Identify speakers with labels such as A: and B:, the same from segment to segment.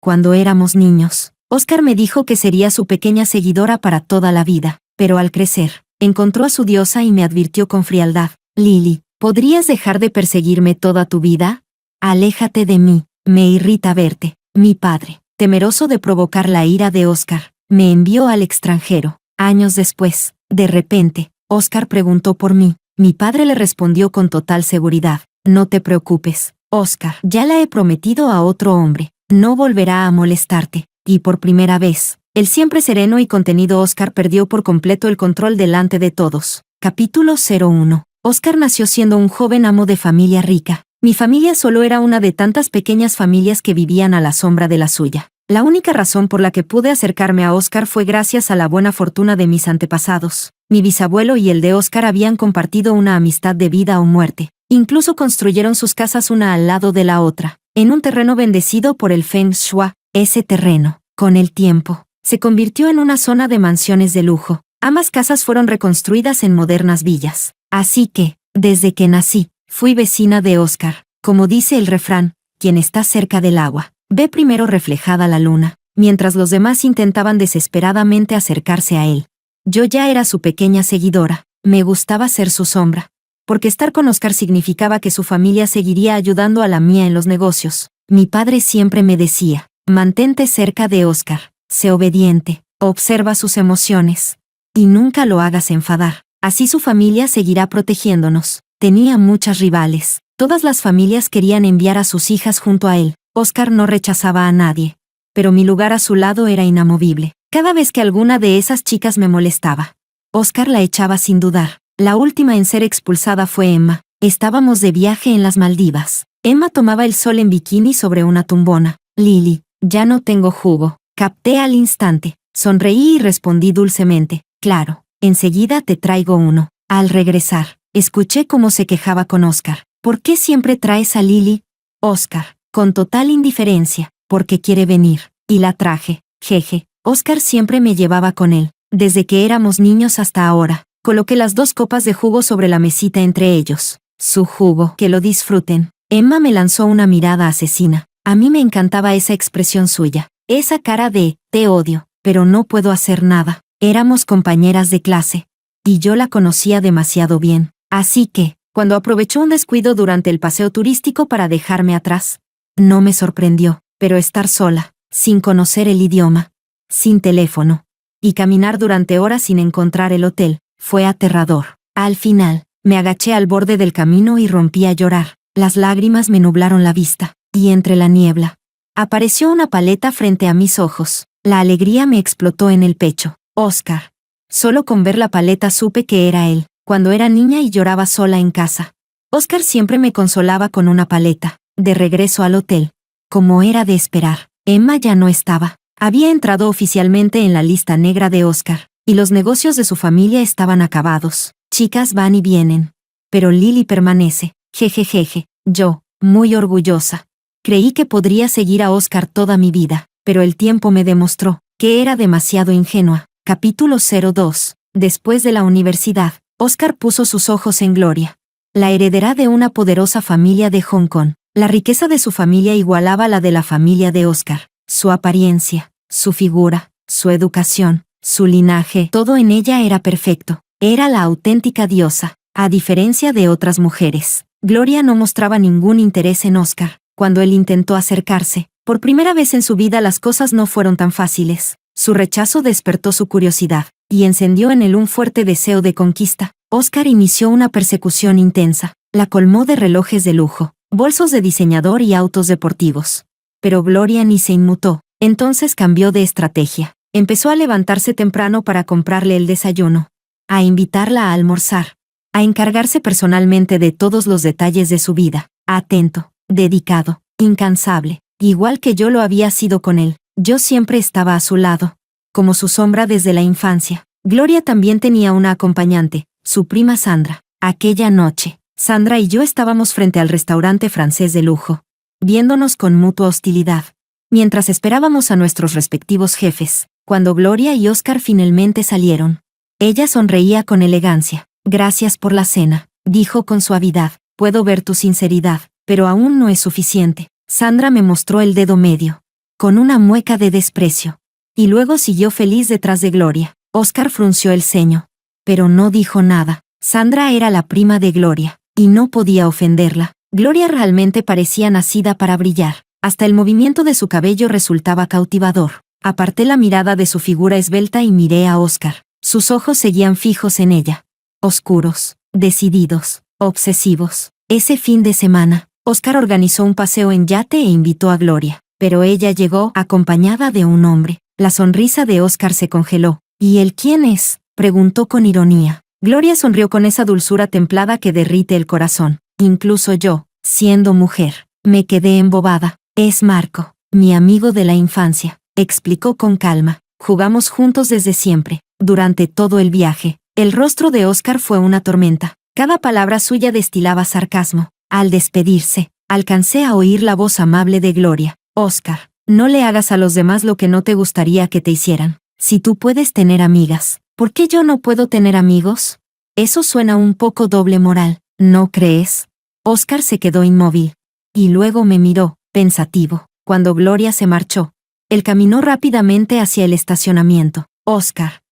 A: Cuando éramos niños, Oscar me dijo que sería su pequeña seguidora para toda la vida, pero al crecer, encontró a su diosa y me advirtió con frialdad: Lily, ¿podrías dejar de perseguirme toda tu vida? Aléjate de mí, me irrita verte. Mi padre, temeroso de provocar la ira de Oscar, me envió al extranjero. Años después, de repente, Oscar preguntó por mí. Mi padre le respondió con total seguridad: no te preocupes, Oscar, ya la he prometido a otro hombre, no volverá a molestarte. Y por primera vez, el siempre sereno y contenido Oscar perdió por completo el control delante de todos. Capítulo 01. Oscar nació siendo un joven amo de familia rica. Mi familia solo era una de tantas pequeñas familias que vivían a la sombra de la suya. La única razón por la que pude acercarme a Oscar fue gracias a la buena fortuna de mis antepasados. Mi bisabuelo y el de Oscar habían compartido una amistad de vida o muerte. Incluso construyeron sus casas una al lado de la otra, en un terreno bendecido por el Feng Shui. Ese terreno, con el tiempo, se convirtió en una zona de mansiones de lujo. Ambas casas fueron reconstruidas en modernas villas. Así que, desde que nací, fui vecina de Oscar. Como dice el refrán, quien está cerca del agua, ve primero reflejada la luna, mientras los demás intentaban desesperadamente acercarse a él. Yo ya era su pequeña seguidora, me gustaba ser su sombra, porque estar con Oscar significaba que su familia seguiría ayudando a la mía en los negocios. Mi padre siempre me decía: mantente cerca de Oscar, sé obediente, observa sus emociones, y nunca lo hagas enfadar, así su familia seguirá protegiéndonos. Tenía muchas rivales, todas las familias querían enviar a sus hijas junto a él. Oscar no rechazaba a nadie, pero mi lugar a su lado era inamovible. Cada vez que alguna de esas chicas me molestaba, Oscar la echaba sin dudar. La última en ser expulsada fue Emma. Estábamos de viaje en las Maldivas. Emma tomaba el sol en bikini sobre una tumbona. Lily, ya no tengo jugo. Capté al instante. Sonreí y respondí dulcemente: claro, enseguida te traigo uno. Al regresar, escuché cómo se quejaba con Oscar. ¿Por qué siempre traes a Lily? Oscar, con total indiferencia: porque quiere venir. Y la traje. Jeje. Oscar siempre me llevaba con él, desde que éramos niños hasta ahora. Coloqué las 2 copas de jugo sobre la mesita entre ellos. Su jugo, que lo disfruten. Emma me lanzó una mirada asesina. A mí me encantaba esa expresión suya, esa cara de: te odio, pero no puedo hacer nada. Éramos compañeras de clase, y yo la conocía demasiado bien. Así que, cuando aprovechó un descuido durante el paseo turístico para dejarme atrás, no me sorprendió, pero estar sola, sin conocer el idioma, sin teléfono, y caminar durante horas sin encontrar el hotel, fue aterrador. Al final, me agaché al borde del camino y rompí a llorar. Las lágrimas me nublaron la vista, y entre la niebla, apareció una paleta frente a mis ojos. La alegría me explotó en el pecho. Oscar. Solo con ver la paleta supe que era él. Cuando era niña y lloraba sola en casa, Oscar siempre me consolaba con una paleta. De regreso al hotel, como era de esperar, Emma ya no estaba. Había entrado oficialmente en la lista negra de Oscar, y los negocios de su familia estaban acabados. Chicas van y vienen, pero Lily permanece. Jejejeje. Yo, muy orgullosa, creí que podría seguir a Oscar toda mi vida, pero el tiempo me demostró que era demasiado ingenua. Capítulo 02. Después de la universidad, Oscar puso sus ojos en Gloria, la heredera de una poderosa familia de Hong Kong. La riqueza de su familia igualaba la de la familia de Oscar. Su apariencia, su figura, su educación, su linaje, todo en ella era perfecto. Era la auténtica diosa. A diferencia de otras mujeres, Gloria no mostraba ningún interés en Oscar. Cuando él intentó acercarse, por primera vez en su vida las cosas no fueron tan fáciles. Su rechazo despertó su curiosidad, y encendió en él un fuerte deseo de conquista. Oscar inició una persecución intensa. La colmó de relojes de lujo, bolsos de diseñador y autos deportivos. Pero Gloria ni se inmutó. Entonces cambió de estrategia. Empezó a levantarse temprano para comprarle el desayuno, a invitarla a almorzar, a encargarse personalmente de todos los detalles de su vida. Atento, dedicado, incansable, igual que yo lo había sido con él. Yo siempre estaba a su lado, como su sombra desde la infancia. Gloria también tenía una acompañante, su prima Sandra. Aquella noche, Sandra y yo estábamos frente al restaurante francés de lujo, viéndonos con mutua hostilidad, mientras esperábamos a nuestros respectivos jefes. Cuando Gloria y Oscar finalmente salieron, ella sonreía con elegancia. Gracias por la cena, dijo con suavidad. Puedo ver tu sinceridad, pero aún no es suficiente. Sandra me mostró el dedo medio. con una mueca de desprecio. Y luego siguió feliz detrás de Gloria. Oscar frunció el ceño, pero no dijo nada. Sandra era la prima de Gloria, y no podía ofenderla. Gloria realmente parecía nacida para brillar. Hasta el movimiento de su cabello resultaba cautivador. Aparté la mirada de su figura esbelta y miré a Oscar. Sus ojos seguían fijos en ella. Oscuros, decididos, obsesivos. Ese fin de semana, Oscar organizó un paseo en yate e invitó a Gloria. Pero ella llegó acompañada de un hombre. La sonrisa de Oscar se congeló. ¿Y él quién es?, preguntó con ironía. Gloria sonrió con esa dulzura templada que derrite el corazón. Incluso yo, siendo mujer, me quedé embobada. Es Marco, mi amigo de la infancia, explicó con calma. Jugamos juntos desde siempre, durante todo el viaje. El rostro de Oscar fue una tormenta. Cada palabra suya destilaba sarcasmo. Al despedirse, alcancé a oír la voz amable de Gloria. Oscar, no le hagas a los demás lo que no te gustaría que te hicieran. Si tú puedes tener amigas, ¿por qué yo no puedo tener amigos? Eso suena un poco doble moral, ¿no crees? Oscar se quedó inmóvil. Y luego me miró, pensativo. Cuando Gloria se marchó, él caminó rápidamente hacia el estacionamiento. Oscar,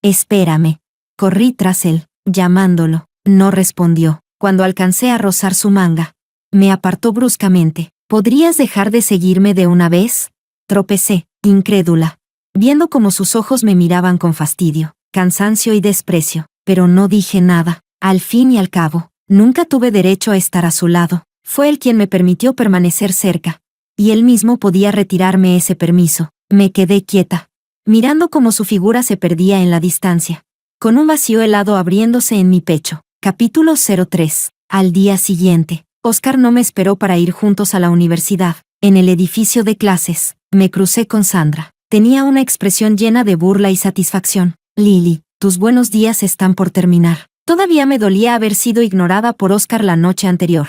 A: espérame. Corrí tras él, llamándolo. No respondió. Cuando alcancé a rozar su manga, me apartó bruscamente. ¿Podrías dejar de seguirme de una vez? Tropecé, incrédula, viendo cómo sus ojos me miraban con fastidio, cansancio y desprecio, pero no dije nada. Al fin y al cabo, nunca tuve derecho a estar a su lado. Fue él quien me permitió permanecer cerca, y él mismo podía retirarme ese permiso. Me quedé quieta, mirando cómo su figura se perdía en la distancia, con un vacío helado abriéndose en mi pecho. Capítulo 03. Al día siguiente, Oscar no me esperó para ir juntos a la universidad. En el edificio de clases, me crucé con Sandra. Tenía una expresión llena de burla y satisfacción. Lily, tus buenos días están por terminar. Todavía me dolía haber sido ignorada por Oscar la noche anterior.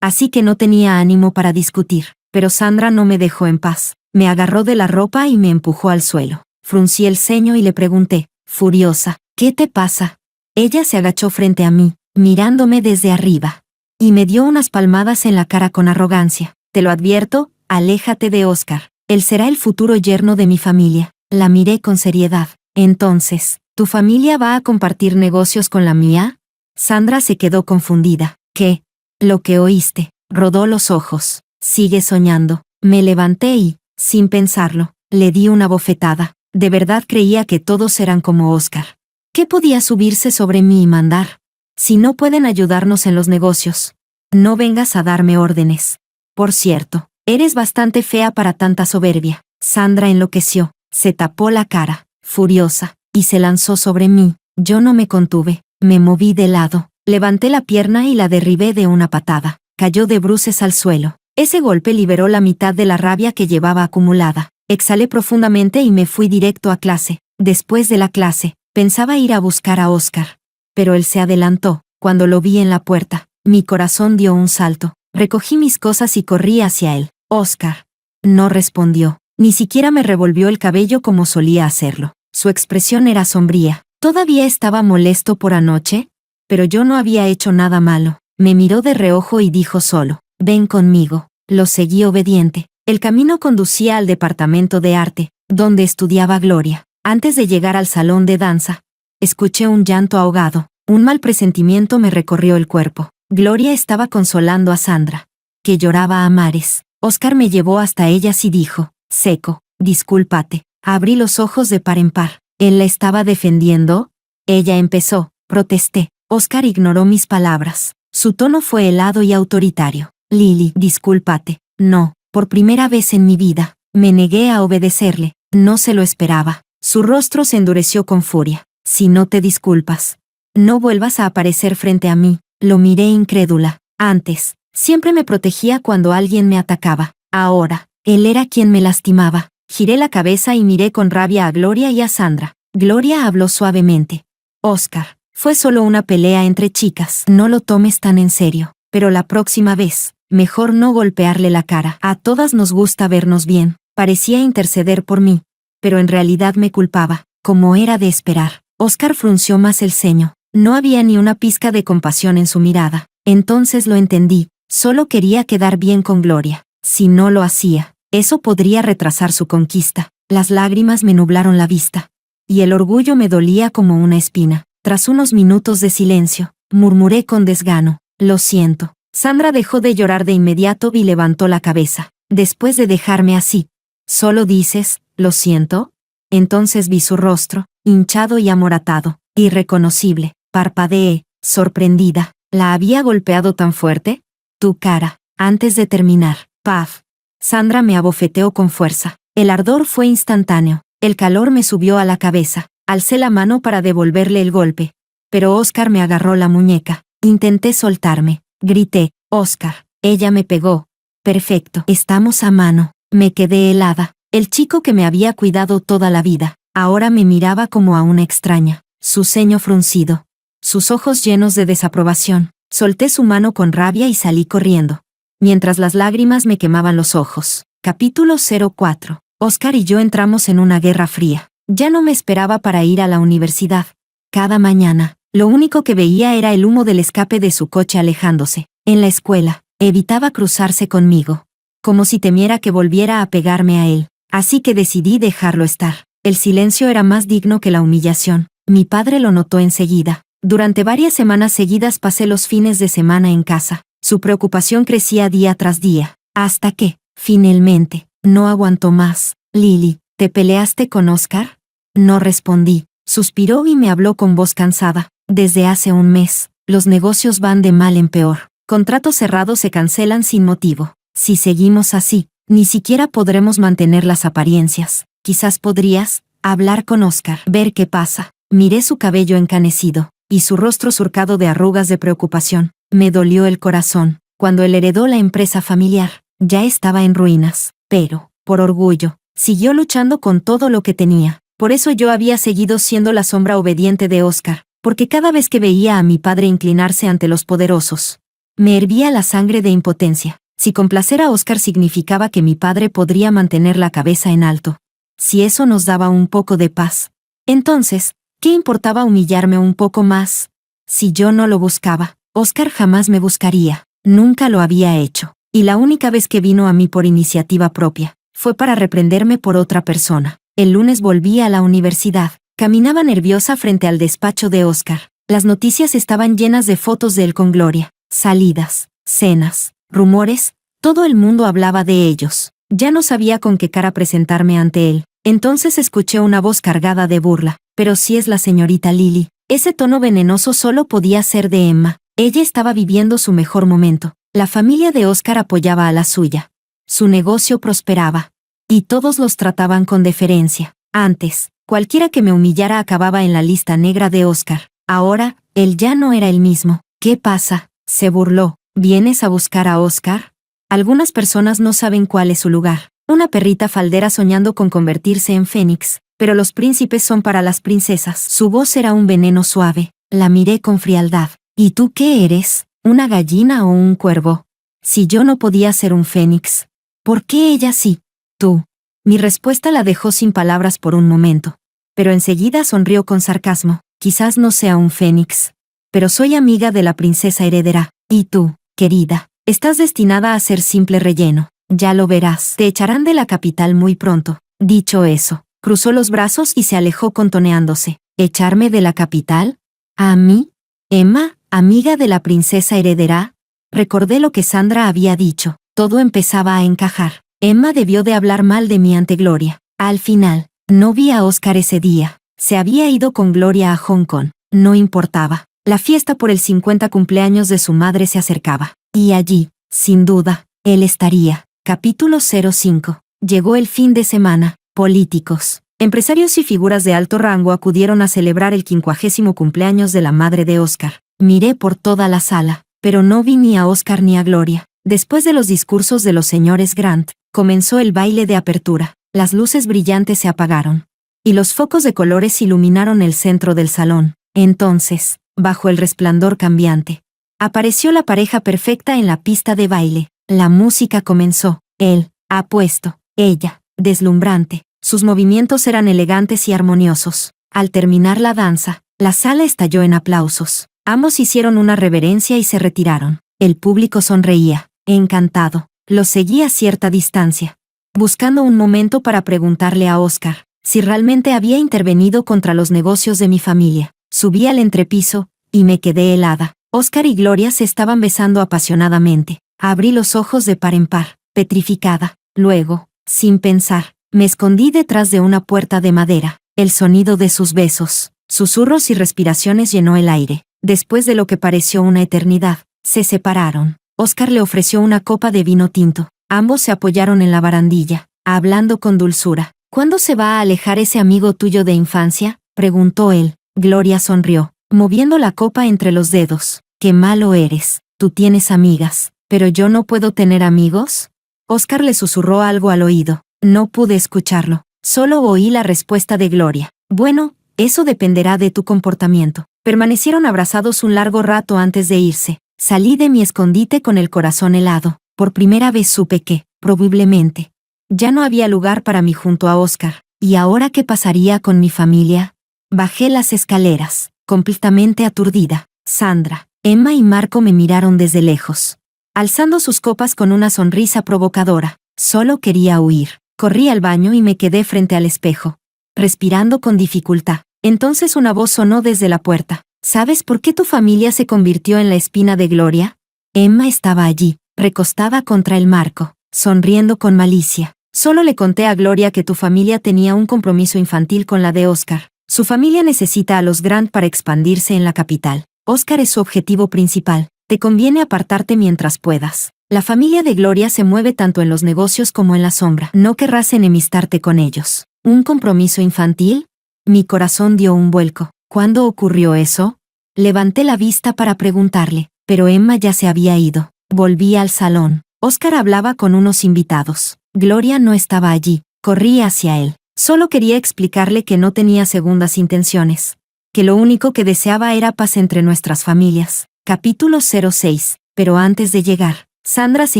A: Así que no tenía ánimo para discutir. Pero Sandra no me dejó en paz. Me agarró de la ropa y me empujó al suelo. Fruncí el ceño y le pregunté, furiosa, ¿qué te pasa? Ella se agachó frente a mí, mirándome desde arriba, y me dio unas palmadas en la cara con arrogancia. Te lo advierto, aléjate de Oscar. Él será el futuro yerno de mi familia. La miré con seriedad. Entonces, ¿tu familia va a compartir negocios con la mía? Sandra se quedó confundida. ¿Qué? Lo que oíste. Rodó los ojos. Sigue soñando. Me levanté y, sin pensarlo, le di una bofetada. De verdad creía que todos eran como Oscar. ¿Qué podía subirse sobre mí y mandar? Si no pueden ayudarnos en los negocios, no vengas a darme órdenes. Por cierto, eres bastante fea para tanta soberbia. Sandra enloqueció, se tapó la cara, furiosa, y se lanzó sobre mí. Yo no me contuve, me moví de lado, levanté la pierna y la derribé de una patada. Cayó de bruces al suelo. Ese golpe liberó la mitad de la rabia que llevaba acumulada. Exhalé profundamente y me fui directo a clase. Después de la clase, pensaba ir a buscar a Oscar. Pero él se adelantó. Cuando lo vi en la puerta, mi corazón dio un salto. Recogí mis cosas y corrí hacia él. Oscar. No respondió. Ni siquiera me revolvió el cabello como solía hacerlo. Su expresión era sombría. ¿Todavía estaba molesto por anoche? Pero yo no había hecho nada malo. Me miró de reojo y dijo solo, ven conmigo. Lo seguí obediente. El camino conducía al departamento de arte, donde estudiaba Gloria. Antes de llegar al salón de danza, escuché un llanto ahogado. Un mal presentimiento me recorrió el cuerpo. Gloria estaba consolando a Sandra, que lloraba a mares. Oscar me llevó hasta ellas y dijo, seco, discúlpate. Abrí los ojos de par en par. ¿Él la estaba defendiendo? Ella empezó, protesté. Oscar ignoró mis palabras. Su tono fue helado y autoritario. Lily, discúlpate. No, por primera vez en mi vida. Me negué a obedecerle. No se lo esperaba. Su rostro se endureció con furia. Si no te disculpas, no vuelvas a aparecer frente a mí. Lo miré incrédula. Antes, siempre me protegía cuando alguien me atacaba. Ahora, él era quien me lastimaba. Giré la cabeza y miré con rabia a Gloria y a Sandra. Gloria habló suavemente. Oscar, fue solo una pelea entre chicas. No lo tomes tan en serio. Pero la próxima vez, mejor no golpearle la cara. A todas nos gusta vernos bien. Parecía interceder por mí, pero en realidad me culpaba, como era de esperar. Oscar frunció más el ceño. No había ni una pizca de compasión en su mirada. Entonces lo entendí. Solo quería quedar bien con Gloria. Si no lo hacía, Eso podría retrasar su conquista. Las lágrimas me nublaron la vista. Y el orgullo me dolía como una espina. Tras unos minutos de silencio, murmuré con desgano: lo siento. Sandra dejó de llorar de inmediato y levantó la cabeza. Después de dejarme así, ¿solo dices, lo siento? Entonces vi su rostro, hinchado y amoratado, irreconocible. Parpadeé, sorprendida. ¿La había golpeado tan fuerte? Tu cara. Antes de terminar, paf. Sandra me abofeteó con fuerza. El ardor fue instantáneo. El calor me subió a la cabeza. Alcé la mano para devolverle el golpe. Pero Oscar me agarró la muñeca. Intenté soltarme. Grité: Oscar. Ella me pegó. Perfecto. Estamos a mano. Me quedé helada. El chico que me había cuidado toda la vida, ahora me miraba como a una extraña. Su ceño fruncido. Sus ojos llenos de desaprobación. Solté su mano con rabia y salí corriendo, mientras las lágrimas me quemaban los ojos. Capítulo 04. Oscar y yo entramos en una guerra fría. Ya no me esperaba para ir a la universidad. Cada mañana, lo único que veía era el humo del escape de su coche alejándose. En la escuela, evitaba cruzarse conmigo, como si temiera que volviera a pegarme a él. Así que decidí dejarlo estar. El silencio era más digno que la humillación. Mi padre lo notó enseguida. Durante varias semanas seguidas pasé los fines de semana en casa. Su preocupación crecía día tras día, hasta que, finalmente, no aguantó más. Lily, ¿te peleaste con Oscar? No respondí. Suspiró y me habló con voz cansada. Desde hace un mes, los negocios van de mal en peor. Contratos cerrados se cancelan sin motivo. Si seguimos así, ni siquiera podremos mantener las apariencias. Quizás podrías hablar con Oscar, ver qué pasa. Miré su cabello encanecido y su rostro surcado de arrugas de preocupación. Me dolió el corazón. Cuando él heredó la empresa familiar, ya estaba en ruinas. Pero, por orgullo, siguió luchando con todo lo que tenía. Por eso yo había seguido siendo la sombra obediente de Oscar, porque cada vez que veía a mi padre inclinarse ante los poderosos, me hervía la sangre de impotencia. Si complacer a Oscar significaba que mi padre podría mantener la cabeza en alto, si eso nos daba un poco de paz, entonces, ¿qué importaba humillarme un poco más? Si yo no lo buscaba, Oscar jamás me buscaría. Nunca lo había hecho. Y la única vez que vino a mí por iniciativa propia, fue para reprenderme por otra persona. El lunes volví a la universidad. Caminaba nerviosa frente al despacho de Oscar. Las noticias estaban llenas de fotos de él con Gloria. Salidas, cenas, rumores, todo el mundo hablaba de ellos. Ya no sabía con qué cara presentarme ante él. Entonces escuché una voz cargada de burla. Pero si es la señorita Lily. Ese tono venenoso solo podía ser de Emma. Ella estaba viviendo su mejor momento. La familia de Oscar apoyaba a la suya. Su negocio prosperaba. Y todos los trataban con deferencia. Antes, cualquiera que me humillara acababa en la lista negra de Oscar. Ahora, él ya no era el mismo. ¿Qué pasa?, se burló. ¿Vienes a buscar a Oscar? Algunas personas no saben cuál es su lugar. Una perrita faldera soñando con convertirse en fénix. Pero los príncipes son para las princesas. Su voz era un veneno suave. La miré con frialdad. ¿Y tú qué eres? ¿Una gallina o un cuervo? Si yo no podía ser un fénix, ¿por qué ella sí? Tú. Mi respuesta la dejó sin palabras por un momento. Pero enseguida sonrió con sarcasmo. Quizás no sea un fénix, pero soy amiga de la princesa heredera. Y tú, querida, estás destinada a ser simple relleno. Ya lo verás. Te echarán de la capital muy pronto. Dicho eso, cruzó los brazos y se alejó contoneándose. ¿Echarme de la capital? ¿A mí? ¿Emma, amiga de la princesa heredera? Recordé lo que Sandra había dicho. Todo empezaba a encajar. Emma debió de hablar mal de mí ante Gloria. Al final, no vi a Oscar ese día. Se había ido con Gloria a Hong Kong. No importaba. La fiesta por el 50 cumpleaños de su madre se acercaba. Y allí, sin duda, él estaría. Capítulo 05. Llegó el fin de semana. Políticos, empresarios y figuras de alto rango acudieron a celebrar el 50º cumpleaños de la madre de Oscar. Miré por toda la sala, pero no vi ni a Oscar ni a Gloria. Después de los discursos de los señores Grant, comenzó el baile de apertura. Las luces brillantes se apagaron, y los focos de colores iluminaron el centro del salón. Entonces, bajo el resplandor cambiante, apareció la pareja perfecta en la pista de baile. La música comenzó. Él, apuesto, ella, deslumbrante. Sus movimientos eran elegantes y armoniosos. Al terminar la danza, la sala estalló en aplausos. Ambos hicieron una reverencia y se retiraron. El público sonreía, encantado. Los seguí a cierta distancia. buscando un momento para preguntarle a Óscar si realmente había intervenido contra los negocios de mi familia. Subí al entrepiso, y me quedé helada. Óscar y Gloria se estaban besando apasionadamente. Abrí los ojos de par en par, petrificada. Luego, sin pensar, me escondí detrás de una puerta de madera. El sonido de sus besos, susurros y respiraciones llenó el aire. Después de lo que pareció una eternidad, se separaron. Óscar le ofreció una copa de vino tinto. Ambos se apoyaron en la barandilla, hablando con dulzura. ¿Cuándo se va a alejar ese amigo tuyo de infancia?, preguntó él. Gloria sonrió, moviendo la copa entre los dedos. Qué malo eres. Tú tienes amigas, pero yo no puedo tener amigos. Óscar le susurró algo al oído. No pude escucharlo. Solo oí la respuesta de Gloria. Bueno, eso dependerá de tu comportamiento. Permanecieron abrazados un largo rato antes de irse. Salí de mi escondite con el corazón helado. Por primera vez supe que, probablemente, ya no había lugar para mí junto a Óscar. ¿Y ahora qué pasaría con mi familia? Bajé las escaleras, completamente aturdida. Sandra, Emma y Marco me miraron desde lejos, alzando sus copas con una sonrisa provocadora. Solo quería huir. Corrí al baño y me quedé frente al espejo, respirando con dificultad. Entonces una voz sonó desde la puerta. ¿Sabes por qué tu familia se convirtió en la espina de Gloria? Emma estaba allí, recostada contra el marco, sonriendo con malicia. Solo le conté a Gloria que tu familia tenía un compromiso infantil con la de Óscar. Su familia necesita a los Grant para expandirse en la capital. Óscar es su objetivo principal. Te conviene apartarte mientras puedas. La familia de Gloria se mueve tanto en los negocios como en la sombra. No querrás enemistarte con ellos. ¿Un compromiso infantil? Mi corazón dio un vuelco. ¿Cuándo ocurrió eso? Levanté la vista para preguntarle, pero Emma ya se había ido. Volví al salón. Óscar hablaba con unos invitados. Gloria no estaba allí. Corrí hacia él. Solo quería explicarle que no tenía segundas intenciones, que lo único que deseaba era paz entre nuestras familias. Capítulo 06. Pero antes de llegar, Sandra se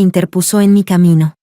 A: interpuso en mi camino.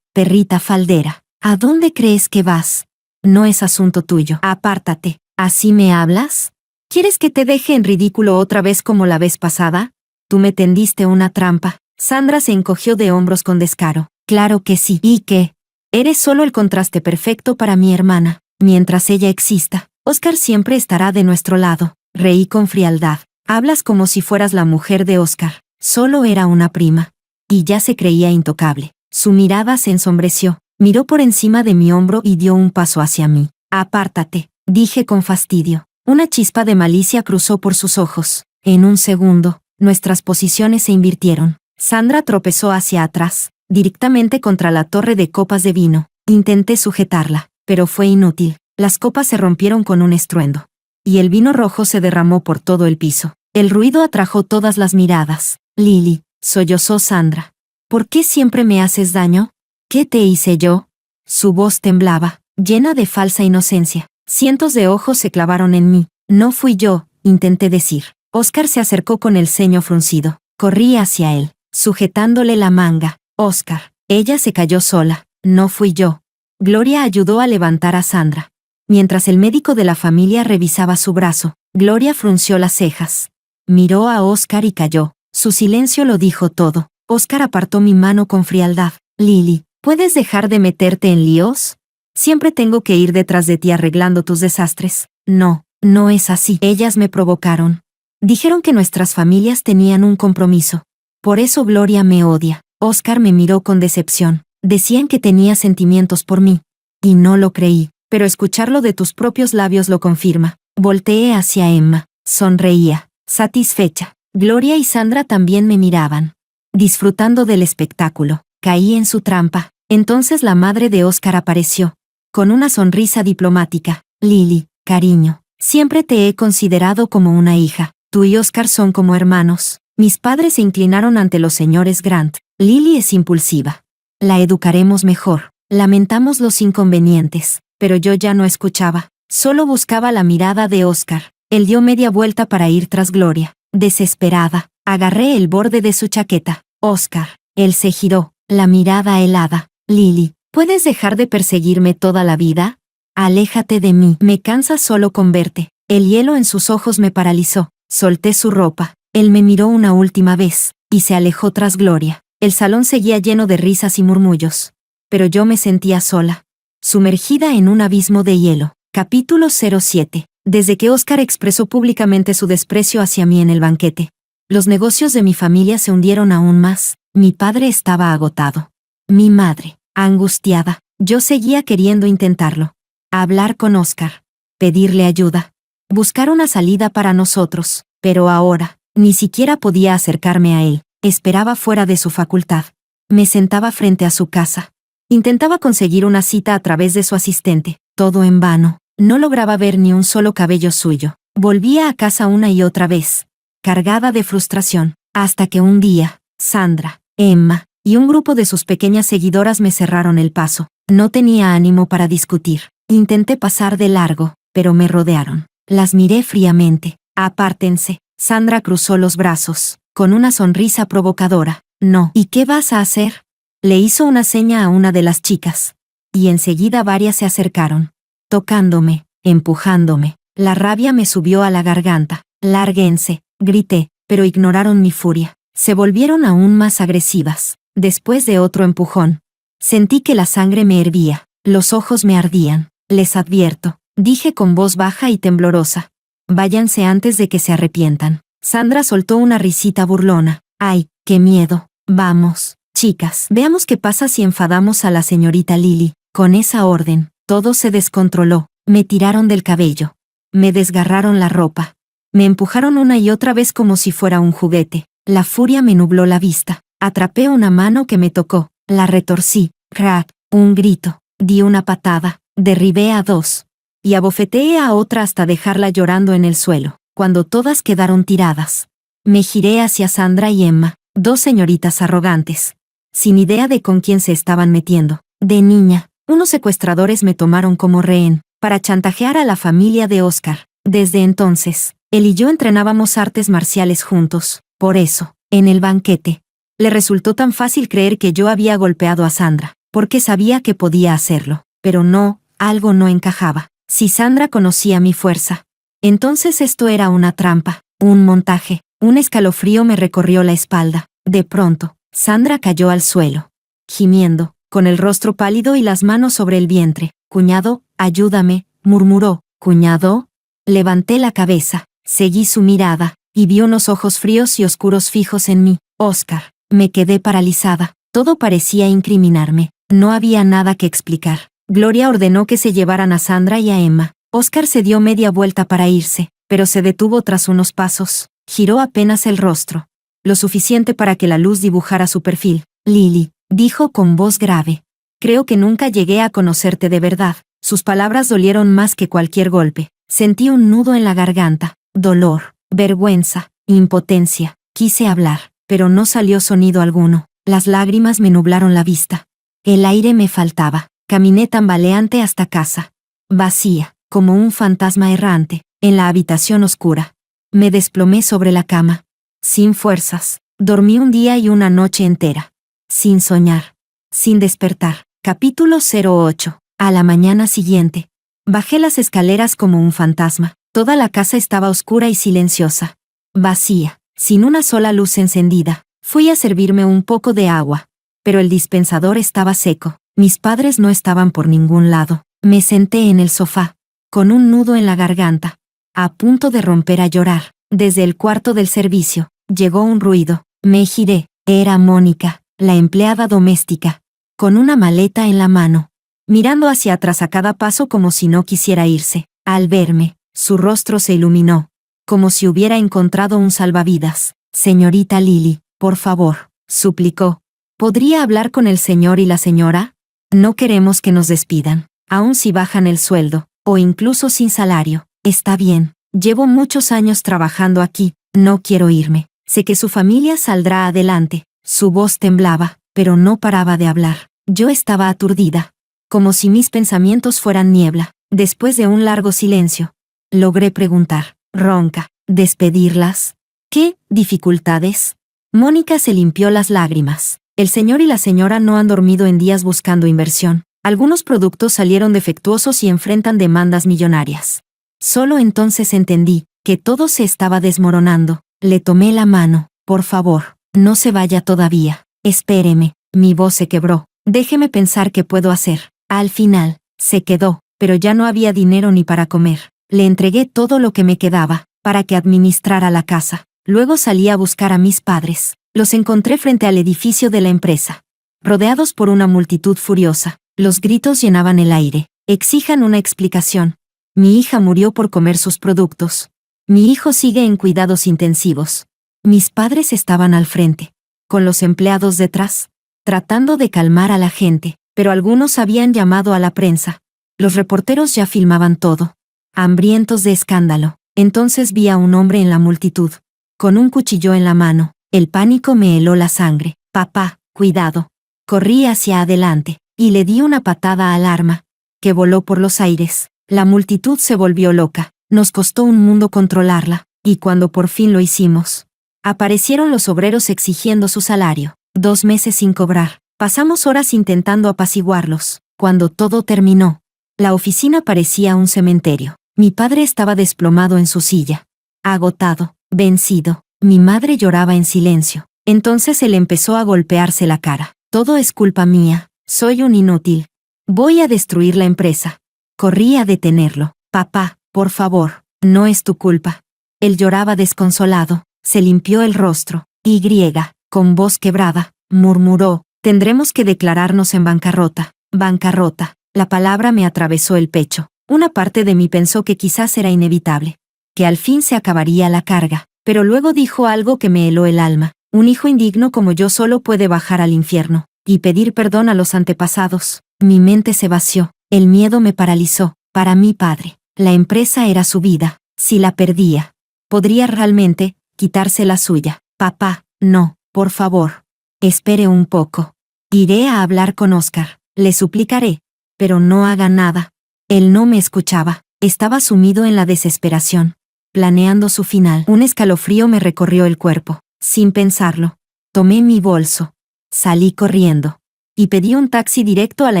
A: Perrita faldera, ¿a dónde crees que vas? No es asunto tuyo. Apártate. ¿Así me hablas? ¿Quieres que te deje en ridículo otra vez como la vez pasada? Tú me tendiste una trampa. Sandra se encogió de hombros con descaro. Claro que sí. ¿Y qué? Eres solo el contraste perfecto para mi hermana. Mientras ella exista, Óscar siempre estará de nuestro lado. Reí con frialdad. Hablas como si fueras la mujer de Óscar. Solo era una prima. Y ya se creía intocable. Su mirada se ensombreció. Miró por encima de mi hombro y dio un paso hacia mí. Apártate, dije con fastidio. Una chispa de malicia cruzó por sus ojos. En un segundo, nuestras posiciones se invirtieron. Sandra tropezó hacia atrás, directamente contra la torre de copas de vino. Intenté sujetarla, pero fue inútil. Las copas se rompieron con un estruendo, y el vino rojo se derramó por todo el piso. El ruido atrajo todas las miradas. Lily, sollozó Sandra. ¿Por qué siempre me haces daño? ¿Qué te hice yo? Su voz temblaba, llena de falsa inocencia. Cientos de ojos se clavaron en mí. No fui yo, intenté decir. Óscar se acercó con el ceño fruncido. Corrí hacia él, sujetándole la manga. Óscar, ella se cayó sola. No fui yo. Gloria ayudó a levantar a Sandra. Mientras el médico de la familia revisaba su brazo, Gloria frunció las cejas. Miró a Óscar y calló. Su silencio lo dijo todo. Óscar apartó mi mano con frialdad. Lily, ¿puedes dejar de meterte en líos? Siempre tengo que ir detrás de ti arreglando tus desastres. No, no es así. Ellas me provocaron. Dijeron que nuestras familias tenían un compromiso. Por eso Gloria me odia. Óscar me miró con decepción. Decían que tenía sentimientos por mí. Y no lo creí, pero escucharlo de tus propios labios lo confirma. Volteé hacia Emma. Sonreía, satisfecha. Gloria y Sandra también me miraban, disfrutando del espectáculo. Caí en su trampa. Entonces la madre de Óscar apareció, con una sonrisa diplomática. Lily, cariño, siempre te he considerado como una hija. Tú y Óscar son como hermanos. Mis padres se inclinaron ante los señores Grant. Lily es impulsiva. La educaremos mejor. Lamentamos los inconvenientes, pero yo ya no escuchaba. Solo buscaba la mirada de Óscar. Él dio media vuelta para ir tras Gloria. Desesperada, agarré el borde de su chaqueta. Óscar. Él se giró, la mirada helada. Lily, ¿puedes dejar de perseguirme toda la vida? Aléjate de mí. Me cansa solo con verte. El hielo en sus ojos me paralizó. Solté su ropa. Él me miró una última vez, y se alejó tras Gloria. El salón seguía lleno de risas y murmullos. pero yo me sentía sola, sumergida en un abismo de hielo. Capítulo 07. Desde que Oscar expresó públicamente su desprecio hacia mí en el banquete, los negocios de mi familia se hundieron aún más. Mi padre estaba agotado. Mi madre, angustiada. Yo seguía queriendo intentarlo. Hablar con Oscar. Pedirle ayuda. Buscar una salida para nosotros. Pero ahora, ni siquiera podía acercarme a él. Esperaba fuera de su facultad. Me sentaba frente a su casa. Intentaba conseguir una cita a través de su asistente. Todo en vano. No lograba ver ni un solo cabello suyo. Volvía a casa una y otra vez, cargada de frustración, hasta que un día, Sandra, Emma y un grupo de sus pequeñas seguidoras me cerraron el paso. No tenía ánimo para discutir. Intenté pasar de largo, pero me rodearon. Las miré fríamente. Apártense. Sandra cruzó los brazos, con una sonrisa provocadora. No. ¿Y qué vas a hacer? Le hizo una seña a una de las chicas. Y enseguida varias se acercaron, tocándome, empujándome. La rabia me subió a la garganta. Lárguense, grité, pero ignoraron mi furia. Se volvieron aún más agresivas. Después de otro empujón, sentí que la sangre me hervía, los ojos me ardían. Les advierto, dije con voz baja y temblorosa. Váyanse antes de que se arrepientan. Sandra soltó una risita burlona. ¡Ay, qué miedo! Vamos, chicas, veamos qué pasa si enfadamos a la señorita Lily. Con esa orden, todo se descontroló. Me tiraron del cabello. Me desgarraron la ropa. Me empujaron una y otra vez como si fuera un juguete. La furia me nubló la vista. Atrapé una mano que me tocó. La retorcí. Crack. Un grito. Di una patada. Derribé a dos. Y abofeteé a otra hasta dejarla llorando en el suelo. Cuando todas quedaron tiradas, me giré hacia Sandra y Emma, dos señoritas arrogantes, sin idea de con quién se estaban metiendo. De niña, unos secuestradores me tomaron como rehén, para chantajear a la familia de Oscar. Desde entonces, él y yo entrenábamos artes marciales juntos. Por eso, en el banquete, le resultó tan fácil creer que yo había golpeado a Sandra, porque sabía que podía hacerlo. Pero no, algo no encajaba. Si Sandra conocía mi fuerza, entonces esto era una trampa, un montaje. Un escalofrío me recorrió la espalda. De pronto, Sandra cayó al suelo, gimiendo, con el rostro pálido y las manos sobre el vientre. «Cuñado, ayúdame», murmuró. «¿Cuñado?» Levanté la cabeza, seguí su mirada, y vi unos ojos fríos y oscuros fijos en mí. «Oscar». Me quedé paralizada. Todo parecía incriminarme. No había nada que explicar. Gloria ordenó que se llevaran a Sandra y a Emma. Oscar se dio media vuelta para irse, pero se detuvo tras unos pasos. Giró apenas el rostro, lo suficiente para que la luz dibujara su perfil. «Lily», dijo con voz grave. «Creo que nunca llegué a conocerte de verdad». Sus palabras dolieron más que cualquier golpe. Sentí un nudo en la garganta, dolor, vergüenza, impotencia. Quise hablar, pero no salió sonido alguno. Las lágrimas me nublaron la vista. El aire me faltaba. Caminé tambaleante hasta casa. Vacía, como un fantasma errante, en la habitación oscura. Me desplomé sobre la cama. Sin fuerzas. Dormí un día y una noche entera. Sin soñar. Sin despertar. Capítulo 08. A la mañana siguiente, bajé las escaleras como un fantasma. Toda la casa estaba oscura y silenciosa. Vacía, sin una sola luz encendida. Fui a servirme un poco de agua, pero el dispensador estaba seco. Mis padres no estaban por ningún lado. Me senté en el sofá, con un nudo en la garganta, a punto de romper a llorar. Desde el cuarto del servicio, llegó un ruido. Me giré. Era Mónica, la empleada doméstica, con una maleta en la mano, mirando hacia atrás a cada paso como si no quisiera irse. Al verme, su rostro se iluminó, como si hubiera encontrado un salvavidas. «Señorita Lily, por favor», suplicó. «¿Podría hablar con el señor y la señora? No queremos que nos despidan, aun si bajan el sueldo, o incluso sin salario. Está bien, llevo muchos años trabajando aquí, no quiero irme. Sé que su familia saldrá adelante». Su voz temblaba, pero no paraba de hablar. Yo estaba aturdida, como si mis pensamientos fueran niebla. Después de un largo silencio, logré preguntar, ronca, ¿despedirlas? ¿Qué dificultades? Mónica se limpió las lágrimas. El señor y la señora no han dormido en días buscando inversión. Algunos productos salieron defectuosos y enfrentan demandas millonarias. Solo entonces entendí que todo se estaba desmoronando. Le tomé la mano. «Por favor, no se vaya todavía. Espéreme». Mi voz se quebró. Déjeme pensar qué puedo hacer. Al final, se quedó, pero ya no había dinero ni para comer. Le entregué todo lo que me quedaba, para que administrara la casa. Luego salí a buscar a mis padres. Los encontré frente al edificio de la empresa. Rodeados por una multitud furiosa, los gritos llenaban el aire. Exijan una explicación. Mi hija murió por comer sus productos. Mi hijo sigue en cuidados intensivos. Mis padres estaban al frente, con los empleados detrás, tratando de calmar a la gente, pero algunos habían llamado a la prensa. Los reporteros ya filmaban todo, hambrientos de escándalo. Entonces vi a un hombre en la multitud, con un cuchillo en la mano. El pánico me heló la sangre. Papá, cuidado. Corrí hacia adelante, y le di una patada al arma, que voló por los aires. La multitud se volvió loca. Nos costó un mundo controlarla, y cuando por fin lo hicimos, aparecieron los obreros exigiendo su salario. 2 meses sin cobrar. Pasamos horas intentando apaciguarlos. Cuando todo terminó, la oficina parecía un cementerio. Mi padre estaba desplomado en su silla, agotado, vencido. Mi madre lloraba en silencio. Entonces él empezó a golpearse la cara. Todo es culpa mía. Soy un inútil. Voy a destruir la empresa. Corrí a detenerlo. Papá, por favor, no es tu culpa. Él lloraba desconsolado. Se limpió el rostro. Y, con voz quebrada, murmuró, tendremos que declararnos en bancarrota. Bancarrota. La palabra me atravesó el pecho. Una parte de mí pensó que quizás era inevitable, que al fin se acabaría la carga, pero luego dijo algo que me heló el alma. Un hijo indigno como yo solo puede bajar al infierno y pedir perdón a los antepasados. Mi mente se vació, el miedo me paralizó. Para mi padre, la empresa era su vida. Si la perdía, podría realmente quitarse la suya. Papá, no, por favor. Espere un poco. Iré a hablar con Oscar. Le suplicaré. Pero no haga nada. Él no me escuchaba. Estaba sumido en la desesperación, planeando su final. Un escalofrío me recorrió el cuerpo. Sin pensarlo, tomé mi bolso. Salí corriendo. Y pedí un taxi directo a la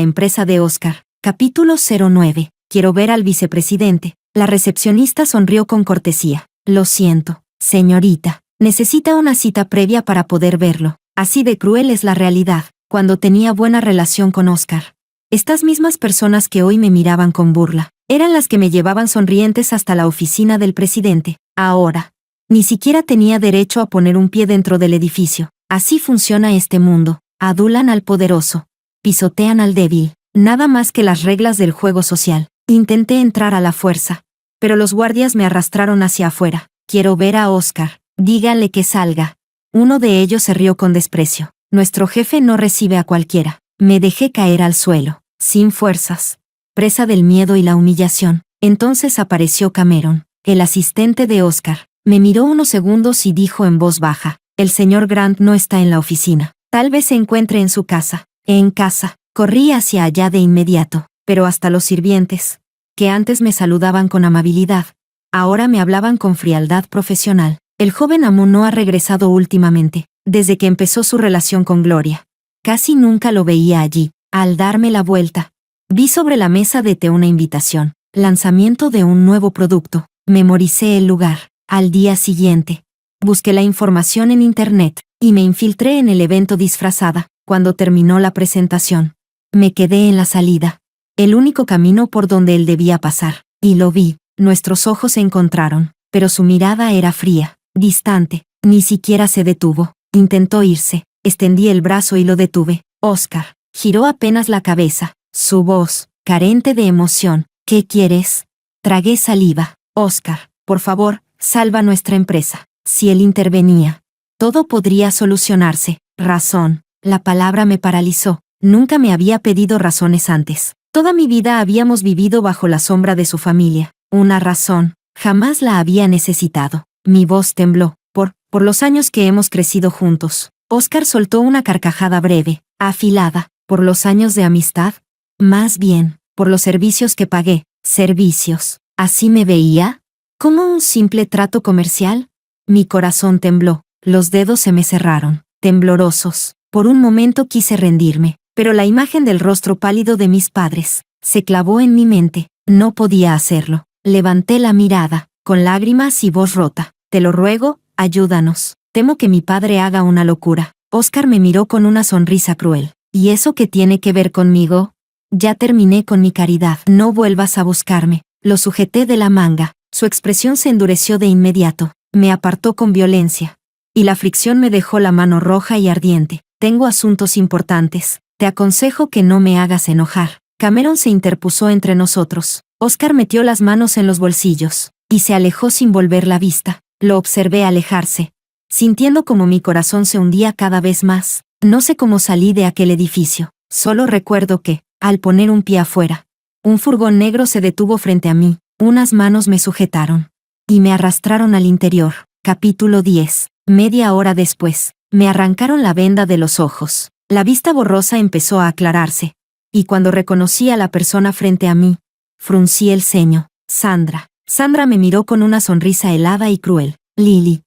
A: empresa de Oscar. Capítulo 09. Quiero ver al vicepresidente. La recepcionista sonrió con cortesía. Lo siento, señorita. Necesita una cita previa para poder verlo. Así de cruel es la realidad. Cuando tenía buena relación con Oscar, estas mismas personas que hoy me miraban con burla, eran las que me llevaban sonrientes hasta la oficina del presidente. Ahora, ni siquiera tenía derecho a poner un pie dentro del edificio. Así funciona este mundo. Adulan al poderoso, pisotean al débil. Nada más que las reglas del juego social. Intenté entrar a la fuerza, pero los guardias me arrastraron hacia afuera. Quiero ver a Oscar. Dígale que salga. Uno de ellos se rió con desprecio. Nuestro jefe no recibe a cualquiera. Me dejé caer al suelo, sin fuerzas, presa del miedo y la humillación. Entonces apareció Cameron, el asistente de Oscar. Me miró unos segundos y dijo en voz baja, el señor Grant no está en la oficina. Tal vez se encuentre en su casa. En casa. Corrí hacia allá de inmediato, pero hasta los sirvientes, que antes me saludaban con amabilidad, ahora me hablaban con frialdad profesional. El joven amo no ha regresado últimamente, desde que empezó su relación con Gloria. Casi nunca lo veía allí. Al darme la vuelta, vi sobre la mesa de té una invitación, lanzamiento de un nuevo producto. Memoricé el lugar. Al día siguiente, busqué la información en internet, y me infiltré en el evento disfrazada. Cuando terminó la presentación, me quedé en la salida, el único camino por donde él debía pasar, y lo vi. Nuestros ojos se encontraron, pero su mirada era fría, distante. Ni siquiera se detuvo. Intentó irse. Extendí el brazo y lo detuve. Oscar. Giró apenas la cabeza. Su voz, carente de emoción. ¿Qué quieres? Tragué saliva. Oscar, por favor, salva nuestra empresa. Si él intervenía, todo podría solucionarse. Razón. La palabra me paralizó. Nunca me había pedido razones antes. Toda mi vida habíamos vivido bajo la sombra de su familia. Una razón. Jamás la había necesitado. Mi voz tembló. Por los años que hemos crecido juntos. Oscar soltó una carcajada breve, afilada. ¿Por los años de amistad? Más bien, por los servicios que pagué. ¿Servicios? ¿Así me veía? ¿Como un simple trato comercial? Mi corazón tembló. Los dedos se me cerraron, temblorosos. Por un momento quise rendirme, pero la imagen del rostro pálido de mis padres se clavó en mi mente. No podía hacerlo. Levanté la mirada, con lágrimas y voz rota. Te lo ruego, ayúdanos. Temo que mi padre haga una locura. Oscar me miró con una sonrisa cruel. ¿Y eso qué tiene que ver conmigo? Ya terminé con mi caridad. No vuelvas a buscarme. Lo sujeté de la manga. Su expresión se endureció de inmediato. Me apartó con violencia. Y la fricción me dejó la mano roja y ardiente. Tengo asuntos importantes. Te aconsejo que no me hagas enojar. Cameron se interpuso entre nosotros. Oscar metió las manos en los bolsillos. Y se alejó sin volver la vista. Lo observé alejarse, sintiendo como mi corazón se hundía cada vez más. No sé cómo salí de aquel edificio. Solo recuerdo que, al poner un pie afuera, un furgón negro se detuvo frente a mí. Unas manos me sujetaron. Y me arrastraron al interior. Capítulo 10. Media hora después, me arrancaron la venda de los ojos. La vista borrosa empezó a aclararse. Y cuando reconocí a la persona frente a mí, fruncí el ceño. Sandra. Sandra me miró con una sonrisa helada y cruel. Lily,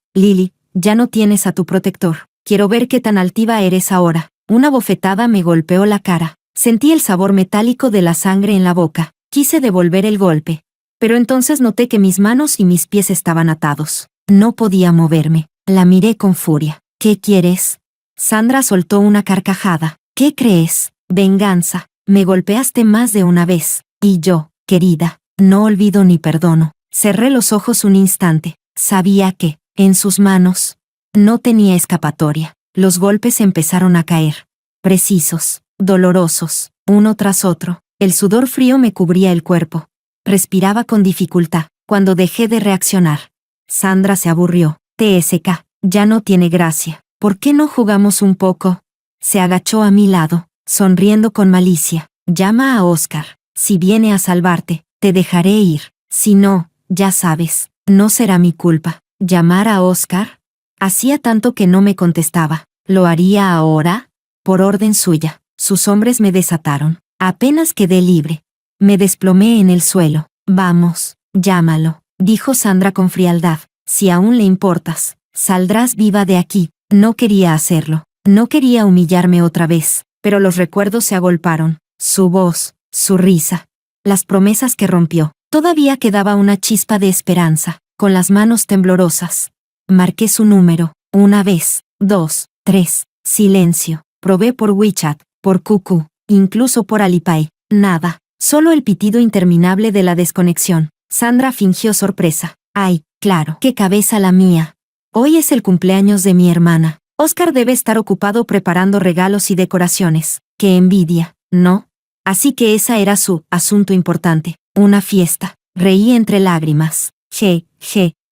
A: ya no tienes a tu protector. Quiero ver qué tan altiva eres ahora. Una bofetada me golpeó la cara. Sentí el sabor metálico de la sangre en la boca. Quise devolver el golpe. Pero entonces noté que mis manos y mis pies estaban atados. No podía moverme. La miré con furia. ¿Qué quieres? Sandra soltó una carcajada. ¿Qué crees? Venganza. Me golpeaste más de una vez. Y yo, querida, no olvido ni perdono. Cerré los ojos un instante. Sabía que, en sus manos, no tenía escapatoria. Los golpes empezaron a caer. Precisos, dolorosos, uno tras otro. El sudor frío me cubría el cuerpo. Respiraba con dificultad. Cuando dejé de reaccionar, Sandra se aburrió. TSK, ya no tiene gracia. ¿Por qué no jugamos un poco? Se agachó a mi lado, sonriendo con malicia. Llama a Oscar. Si viene a salvarte, te dejaré ir. Si no, ya sabes, no será mi culpa. ¿Llamar a Oscar? Hacía tanto que no me contestaba. ¿Lo haría ahora? Por orden suya, sus hombres me desataron. Apenas quedé libre. Me desplomé en el suelo. Vamos, llámalo, dijo Sandra con frialdad. Si aún le importas, saldrás viva de aquí. No quería hacerlo. No quería humillarme otra vez, pero los recuerdos se agolparon. Su voz, su risa, las promesas que rompió. Todavía quedaba una chispa de esperanza. Con las manos temblorosas, marqué su número. 1 vez, 2, 3. Silencio. Probé por WeChat, por QQ, incluso por Alipay. Nada. Solo el pitido interminable de la desconexión. Sandra fingió sorpresa. Ay, claro. ¡Qué cabeza la mía! Hoy es el cumpleaños de mi hermana. Oscar debe estar ocupado preparando regalos y decoraciones. ¡Qué envidia! ¿No? Así que esa era su asunto importante. Una fiesta. Reí entre lágrimas.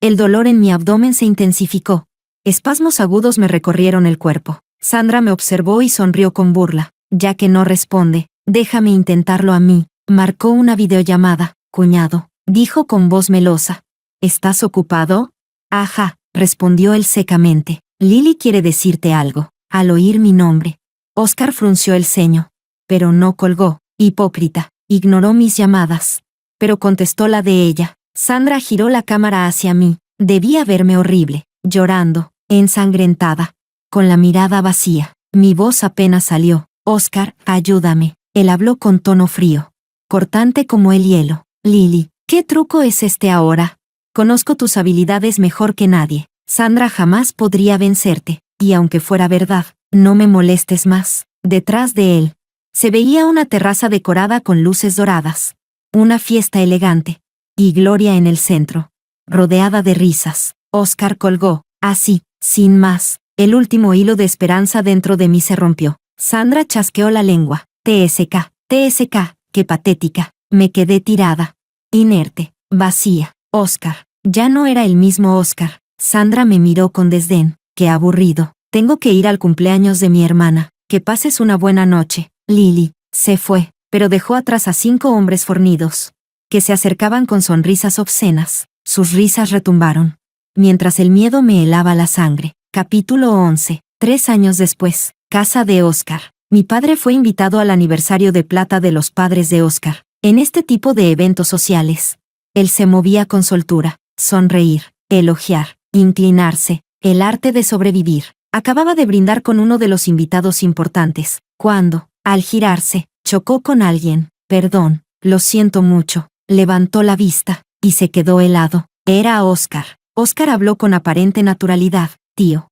A: El dolor en mi abdomen se intensificó. Espasmos agudos me recorrieron el cuerpo. Sandra me observó y sonrió con burla. Ya que no responde, déjame intentarlo a mí. Marcó una videollamada. Cuñado, dijo con voz melosa. ¿Estás ocupado? Ajá, respondió él secamente. Lily quiere decirte algo. Al oír mi nombre, Oscar frunció el ceño. Pero no colgó. Hipócrita. Ignoró mis llamadas. Pero contestó la de ella. Sandra giró la cámara hacia mí. Debía verme horrible, llorando, ensangrentada, con la mirada vacía. Mi voz apenas salió. Oscar, ayúdame. Él habló con tono frío, cortante como el hielo. Lily, ¿qué truco es este ahora? Conozco tus habilidades mejor que nadie. Sandra jamás podría vencerte. Y aunque fuera verdad, no me molestes más. Detrás de él, se veía una terraza decorada con luces doradas. Una fiesta elegante. Y Gloria en el centro, rodeada de risas. Oscar colgó, así, sin más. El último hilo de esperanza dentro de mí se rompió. Sandra chasqueó la lengua. TSK, qué patética. Me quedé tirada, inerte, vacía. Oscar, ya no era el mismo Oscar. Sandra me miró con desdén. Qué aburrido. Tengo que ir al cumpleaños de mi hermana. Que pases una buena noche. Lily se fue, pero dejó atrás a 5 hombres fornidos, que se acercaban con sonrisas obscenas. Sus risas retumbaron, mientras el miedo me helaba la sangre. Capítulo 11. 3 años después, casa de Oscar. Mi padre fue invitado al aniversario de plata de los padres de Oscar. En este tipo de eventos sociales, él se movía con soltura, sonreír, elogiar, inclinarse, el arte de sobrevivir. Acababa de brindar con uno de los invitados importantes, cuando, al girarse, chocó con alguien. Perdón, lo siento mucho. Levantó la vista, y se quedó helado. Era Oscar. Oscar habló con aparente naturalidad. Tío.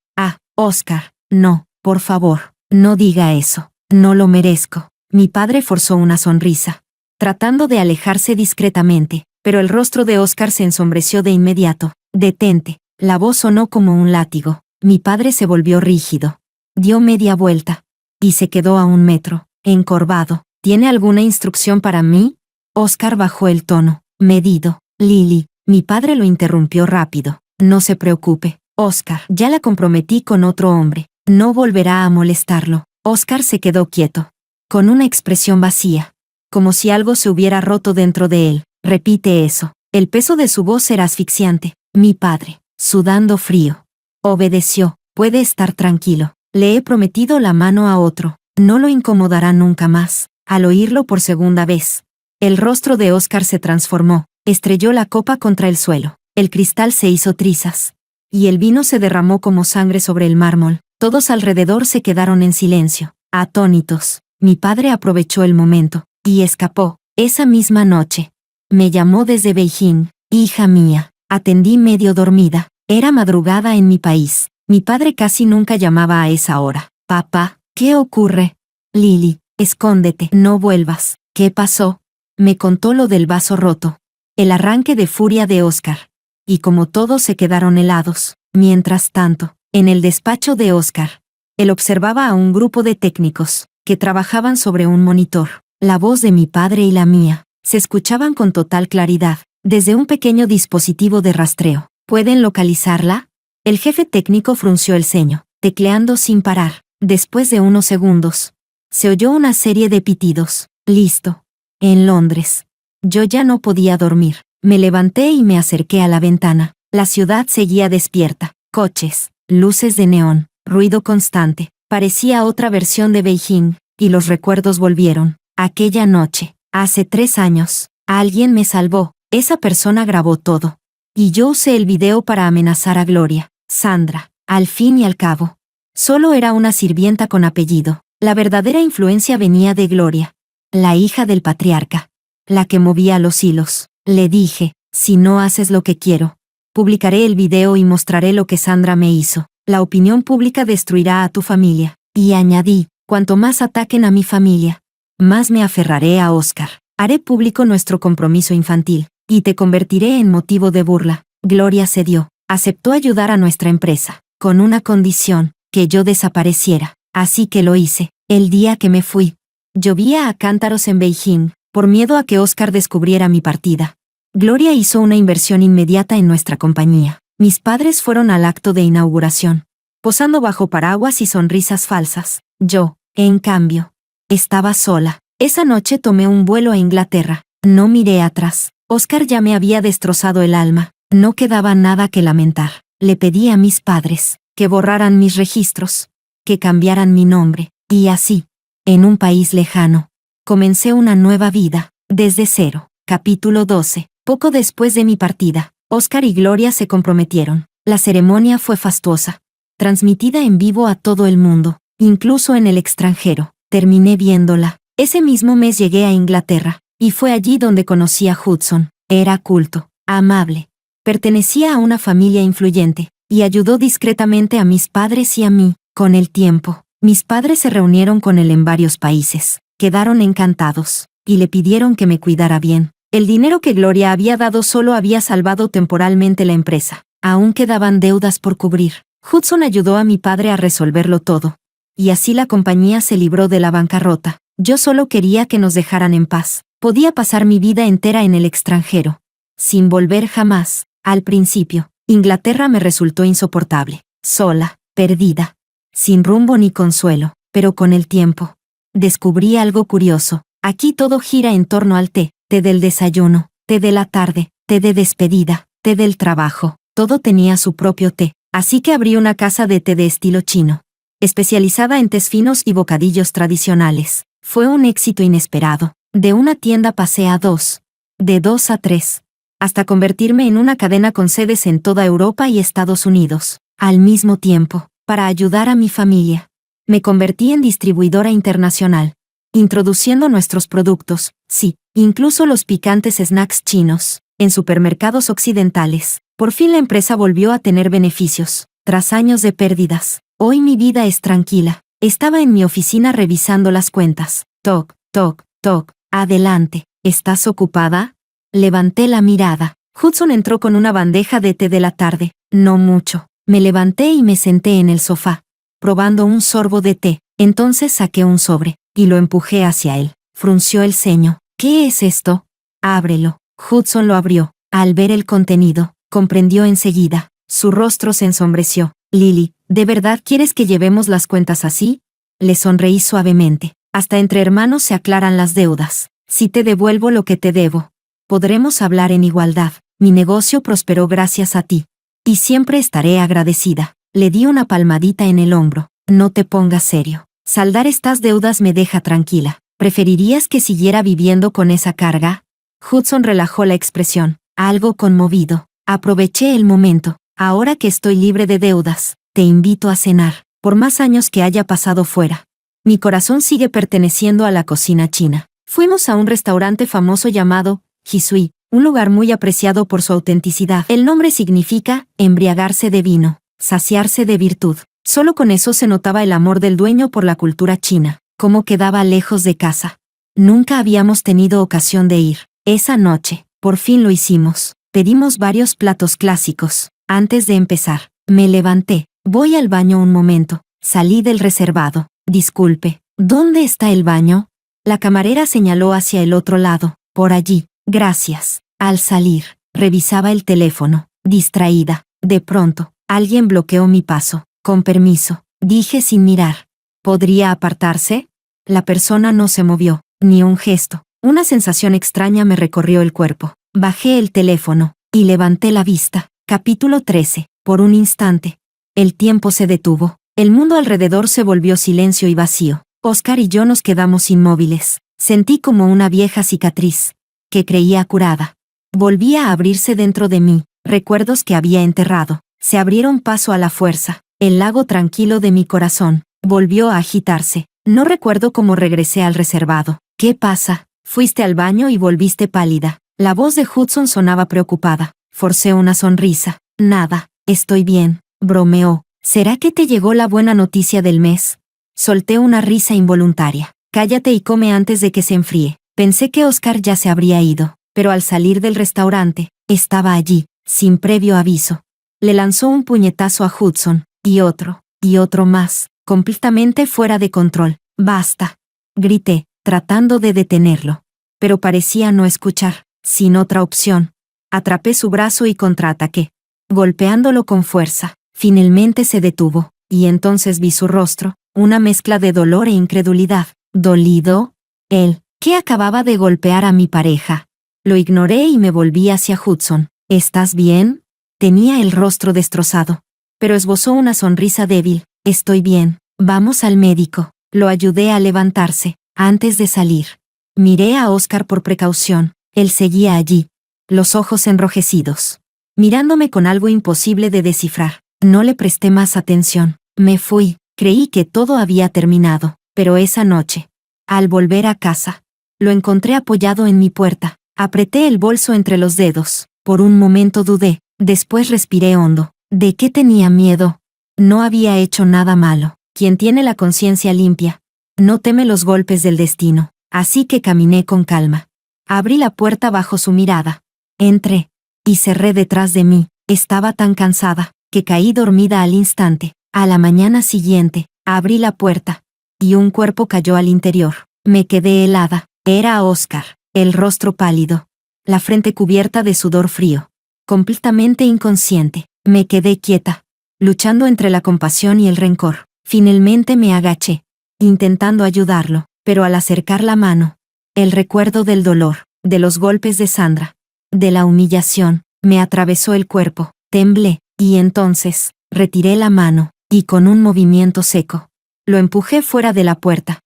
A: Oscar, no, por favor, no diga eso. No lo merezco. Mi padre forzó una sonrisa, tratando de alejarse discretamente, pero el rostro de Oscar se ensombreció de inmediato. Detente. La voz sonó como un látigo. Mi padre se volvió rígido. Dio media vuelta. Y se quedó a 1 metro, encorvado. ¿Tiene alguna instrucción para mí? Oscar bajó el tono, medido. Lily, mi padre lo interrumpió rápido. No se preocupe, Oscar. Ya la comprometí con otro hombre. No volverá a molestarlo. Oscar se quedó quieto, con una expresión vacía, como si algo se hubiera roto dentro de él. Repite eso. El peso de su voz era asfixiante. Mi padre, sudando frío, obedeció. Puede estar tranquilo. Le he prometido la mano a otro. No lo incomodará nunca más. Al oírlo por segunda vez, el rostro de Oscar se transformó. Estrelló la copa contra el suelo. El cristal se hizo trizas. Y el vino se derramó como sangre sobre el mármol. Todos alrededor se quedaron en silencio, atónitos. Mi padre aprovechó el momento, y escapó. Esa misma noche. Me llamó desde Beijing. Hija mía. Atendí medio dormida. Era madrugada en mi país. Mi padre casi nunca llamaba a esa hora. Papá, ¿qué ocurre? Lily, escóndete. No vuelvas. ¿Qué pasó? Me contó lo del vaso roto. El arranque de furia de Oscar. Y como todos se quedaron helados. Mientras tanto, en el despacho de Oscar, él observaba a un grupo de técnicos que trabajaban sobre un monitor. La voz de mi padre y la mía se escuchaban con total claridad, desde un pequeño dispositivo de rastreo. ¿Pueden localizarla? El jefe técnico frunció el ceño, tecleando sin parar. Después de unos segundos, se oyó una serie de pitidos. Listo. En Londres. Yo ya no podía dormir. Me levanté y me acerqué a la ventana. La ciudad seguía despierta. Coches, luces de neón, ruido constante. Parecía otra versión de Beijing, y los recuerdos volvieron. Aquella noche, hace 3 años, alguien me salvó. Esa persona grabó todo. Y yo usé el video para amenazar a Gloria. Sandra, al fin y al cabo, solo era una sirvienta con apellido. La verdadera influencia venía de Gloria, la hija del patriarca, la que movía los hilos. Le dije, si no haces lo que quiero, publicaré el video y mostraré lo que Sandra me hizo. La opinión pública destruirá a tu familia. Y añadí, cuanto más ataquen a mi familia, más me aferraré a Oscar. Haré público nuestro compromiso infantil, y te convertiré en motivo de burla. Gloria cedió. Aceptó ayudar a nuestra empresa, con una condición, que yo desapareciera. Así que lo hice. El día que me fui, llovía a cántaros en Beijing, por miedo a que Oscar descubriera mi partida. Gloria hizo una inversión inmediata en nuestra compañía. Mis padres fueron al acto de inauguración, posando bajo paraguas y sonrisas falsas. Yo, en cambio, estaba sola. Esa noche tomé un vuelo a Inglaterra. No miré atrás. Oscar ya me había destrozado el alma. No quedaba nada que lamentar. Le pedí a mis padres que borraran mis registros, que cambiaran mi nombre, y así, en un país lejano, comencé una nueva vida, desde cero. Capítulo 12. Poco después de mi partida, Oscar y Gloria se comprometieron. La ceremonia fue fastuosa, transmitida en vivo a todo el mundo, incluso en el extranjero. Terminé viéndola. Ese mismo mes llegué a Inglaterra, y fue allí donde conocí a Hudson. Era culto, amable. Pertenecía a una familia influyente, y ayudó discretamente a mis padres y a mí. Con el tiempo, mis padres se reunieron con él en varios países. Quedaron encantados, y le pidieron que me cuidara bien. El dinero que Gloria había dado solo había salvado temporalmente la empresa. Aún quedaban deudas por cubrir. Hudson ayudó a mi padre a resolverlo todo. Y así la compañía se libró de la bancarrota. Yo solo quería que nos dejaran en paz. Podía pasar mi vida entera en el extranjero, sin volver jamás. Al principio, Inglaterra me resultó insoportable. Sola, perdida, sin rumbo ni consuelo. Pero con el tiempo, descubrí algo curioso. Aquí todo gira en torno al té. Té del desayuno, té de la tarde, té de despedida, té del trabajo. Todo tenía su propio té. Así que abrí una casa de té de estilo chino, especializada en tés finos y bocadillos tradicionales. Fue un éxito inesperado. De una tienda pasé a 2, de 2 a 3, hasta convertirme en una cadena con sedes en toda Europa y Estados Unidos. Al mismo tiempo, para ayudar a mi familia, me convertí en distribuidora internacional, introduciendo nuestros productos, sí, incluso los picantes snacks chinos, en supermercados occidentales. Por fin la empresa volvió a tener beneficios, tras años de pérdidas. Hoy mi vida es tranquila. Estaba en mi oficina revisando las cuentas. Toc, toc, toc. Adelante. ¿Estás ocupada? Levanté la mirada. Hudson entró con una bandeja de té de la tarde. No mucho. Me levanté y me senté en el sofá, probando un sorbo de té. Entonces saqué un sobre y lo empujé hacia él. Frunció el ceño. ¿Qué es esto? Ábrelo. Hudson lo abrió. Al ver el contenido, comprendió enseguida. Su rostro se ensombreció. Lily, ¿de verdad quieres que llevemos las cuentas así? Le sonreí suavemente. Hasta entre hermanos se aclaran las deudas. Si te devuelvo lo que te debo, podremos hablar en igualdad. Mi negocio prosperó gracias a ti. Y siempre estaré agradecida. Le di una palmadita en el hombro. No te pongas serio. Saldar estas deudas me deja tranquila. ¿Preferirías que siguiera viviendo con esa carga? Hudson relajó la expresión, algo conmovido. Aproveché el momento. Ahora que estoy libre de deudas, te invito a cenar, por más años que haya pasado fuera. Mi corazón sigue perteneciendo a la cocina china. Fuimos a un restaurante famoso llamado Hisui, un lugar muy apreciado por su autenticidad. El nombre significa embriagarse de vino, saciarse de virtud. Solo con eso se notaba el amor del dueño por la cultura china. Cómo quedaba lejos de casa. Nunca habíamos tenido ocasión de ir. Esa noche, por fin lo hicimos. Pedimos varios platos clásicos. Antes de empezar, me levanté. Voy al baño un momento. Salí del reservado. Disculpe, ¿dónde está el baño? La camarera señaló hacia el otro lado. Por allí. Gracias. Al salir, revisaba el teléfono, distraída. De pronto, alguien bloqueó mi paso. Con permiso, dije sin mirar. ¿Podría apartarse? La persona no se movió, ni un gesto. Una sensación extraña me recorrió el cuerpo. Bajé el teléfono y levanté la vista. Capítulo 13. Por un instante, el tiempo se detuvo. El mundo alrededor se volvió silencio y vacío. Oscar y yo nos quedamos inmóviles. Sentí como una vieja cicatriz, que creía curada. Volvía a abrirse dentro de mí. Recuerdos que había enterrado se abrieron paso a la fuerza. El lago tranquilo de mi corazón volvió a agitarse. No recuerdo cómo regresé al reservado. ¿Qué pasa? Fuiste al baño y volviste pálida. La voz de Hudson sonaba preocupada. Forcé una sonrisa. Nada, estoy bien, bromeó. ¿Será que te llegó la buena noticia del mes? Solté una risa involuntaria. Cállate y come antes de que se enfríe. Pensé que Oscar ya se habría ido, pero al salir del restaurante, estaba allí, sin previo aviso. Le lanzó un puñetazo a Hudson, y otro más, completamente fuera de control. ¡Basta!, grité, tratando de detenerlo. Pero parecía no escuchar, sin otra opción. Atrapé su brazo y contraataqué, golpeándolo con fuerza. Finalmente se detuvo, y entonces vi su rostro, una mezcla de dolor e incredulidad. ¿Dolido? Él, que acababa de golpear a mi pareja. Lo ignoré y me volví hacia Hudson. ¿Estás bien? Tenía el rostro destrozado, pero esbozó una sonrisa débil. Estoy bien, vamos al médico. Lo ayudé a levantarse. Antes de salir, miré a Oscar por precaución. Él seguía allí, los ojos enrojecidos, mirándome con algo imposible de descifrar. No le presté más atención. Me fui. Creí que todo había terminado, pero esa noche, al volver a casa, lo encontré apoyado en mi puerta. Apreté el bolso entre los dedos. Por un momento dudé, después respiré hondo. ¿De qué tenía miedo? No había hecho nada malo. Quien tiene la conciencia limpia no teme los golpes del destino. Así que caminé con calma. Abrí la puerta bajo su mirada. Entré, y cerré detrás de mí. Estaba tan cansada, que caí dormida al instante. A la mañana siguiente, abrí la puerta, y un cuerpo cayó al interior. Me quedé helada. Era Oscar, el rostro pálido, la frente cubierta de sudor frío. Completamente inconsciente, me quedé quieta, luchando entre la compasión y el rencor. Finalmente me agaché, intentando ayudarlo, pero al acercar la mano, el recuerdo del dolor, de los golpes de Sandra, de la humillación, me atravesó el cuerpo. Temblé, y entonces, retiré la mano, y con un movimiento seco, lo empujé fuera de la puerta.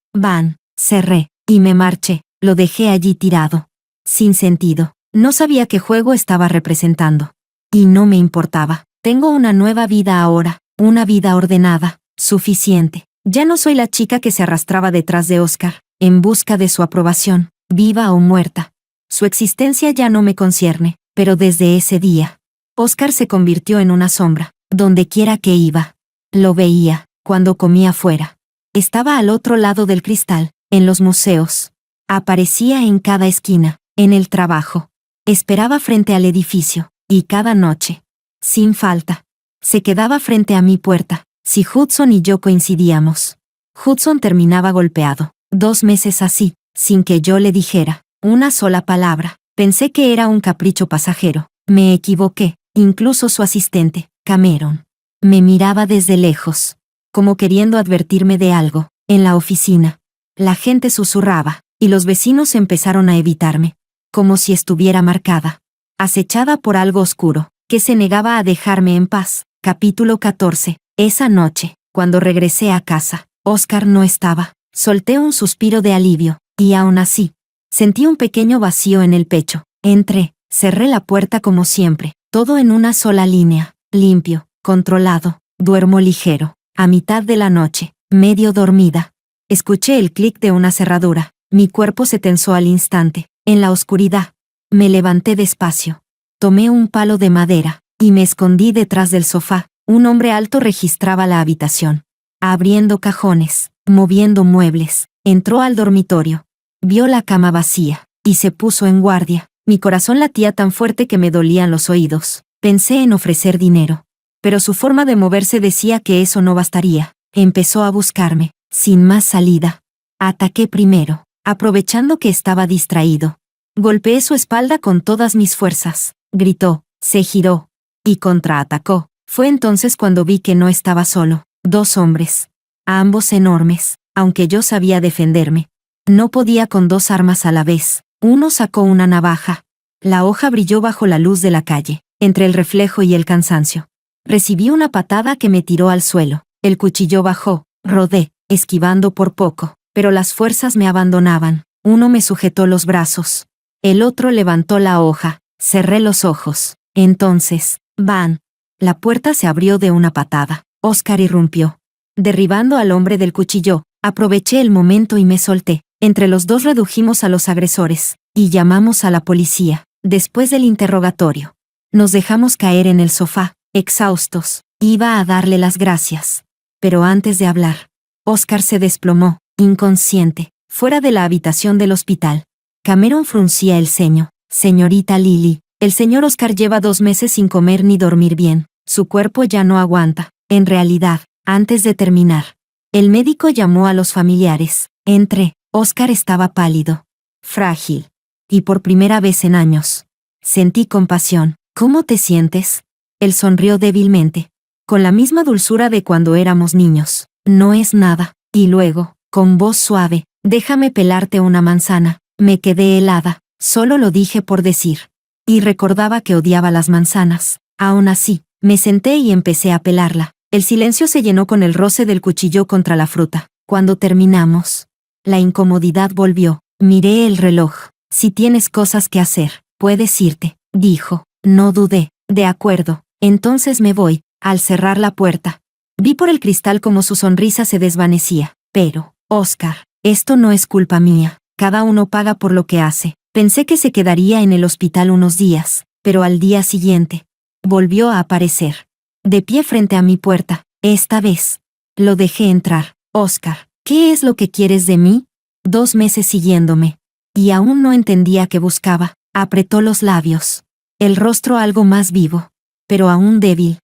A: Cerré, y me marché. Lo dejé allí tirado, sin sentido. No sabía qué juego estaba representando. Y no me importaba. Tengo una nueva vida ahora, una vida ordenada, suficiente. Ya no soy la chica que se arrastraba detrás de Oscar, en busca de su aprobación, viva o muerta. Su existencia ya no me concierne, pero desde ese día, Oscar se convirtió en una sombra, donde quiera que iba. Lo veía, cuando comía fuera, Estaba al otro lado del cristal, en los museos. Aparecía en cada esquina, en el trabajo. Esperaba frente al edificio, y cada noche, sin falta, se quedaba frente a mi puerta, si Hudson y yo coincidíamos. Hudson terminaba golpeado, 2 meses así, sin que yo le dijera una sola palabra. Pensé que era un capricho pasajero. Me equivoqué. Incluso su asistente, Cameron, me miraba desde lejos, como queriendo advertirme de algo. En la oficina, la gente susurraba, y los vecinos empezaron a evitarme, como si estuviera marcada, acechada por algo oscuro, que se negaba a dejarme en paz. Capítulo 14. Esa noche, cuando regresé a casa, Oscar no estaba. Solté un suspiro de alivio, y aún así, sentí un pequeño vacío en el pecho. Entré, cerré la puerta como siempre, todo en una sola línea, limpio, controlado, duermo ligero. A mitad de la noche, medio dormida, escuché el clic de una cerradura. Mi cuerpo se tensó al instante. En la oscuridad, me levanté despacio. Tomé un palo de madera, y me escondí detrás del sofá. Un hombre alto registraba la habitación, abriendo cajones, moviendo muebles. Entró al dormitorio, vio la cama vacía, y se puso en guardia. Mi corazón latía tan fuerte que me dolían los oídos. Pensé en ofrecer dinero, pero su forma de moverse decía que eso no bastaría. Empezó a buscarme, sin más salida. Ataqué primero, aprovechando que estaba distraído. Golpeé su espalda con todas mis fuerzas. Gritó, se giró, y contraatacó. Fue entonces cuando vi que no estaba solo. 2 hombres, ambos enormes, aunque yo sabía defenderme. No podía con 2 armas a la vez. Uno sacó una navaja. La hoja brilló bajo la luz de la calle, entre el reflejo y el cansancio. Recibí una patada que me tiró al suelo. El cuchillo bajó. Rodé, esquivando por poco, pero las fuerzas me abandonaban. Uno me sujetó los brazos. El otro levantó la hoja. Cerré los ojos. Entonces, ¡bam! La puerta se abrió de una patada. Oscar irrumpió, derribando al hombre del cuchillo. Aproveché el momento y me solté. Entre los dos redujimos a los agresores, y llamamos a la policía. Después del interrogatorio, nos dejamos caer en el sofá, exhaustos. Iba a darle las gracias. Pero antes de hablar, Oscar se desplomó, inconsciente, fuera de la habitación del hospital. Cameron fruncía el ceño. Señorita Lily, el señor Oscar lleva 2 meses sin comer ni dormir bien. Su cuerpo ya no aguanta. En realidad, antes de terminar, el médico llamó a los familiares. Entré. Oscar estaba pálido, frágil, y por primera vez en años, sentí compasión. ¿Cómo te sientes? Él sonrió débilmente, con la misma dulzura de cuando éramos niños. No es nada. Y luego, con voz suave, déjame pelarte una manzana. Me quedé helada, solo lo dije por decir. Y recordaba que odiaba las manzanas. Aún así, me senté y empecé a pelarla. El silencio se llenó con el roce del cuchillo contra la fruta. Cuando terminamos, la incomodidad volvió. Miré el reloj. Si tienes cosas que hacer, puedes irte, dijo. No dudé. De acuerdo, entonces me voy. Al cerrar la puerta, vi por el cristal como su sonrisa se desvanecía. Pero, Oscar, esto no es culpa mía. Cada uno paga por lo que hace. Pensé que se quedaría en el hospital unos días, pero al día siguiente, volvió a aparecer, de pie frente a mi puerta. Esta vez, lo dejé entrar. Oscar, ¿qué es lo que quieres de mí? 2 meses siguiéndome. Y aún no entendía qué buscaba. Apretó los labios, el rostro algo más vivo, pero aún débil.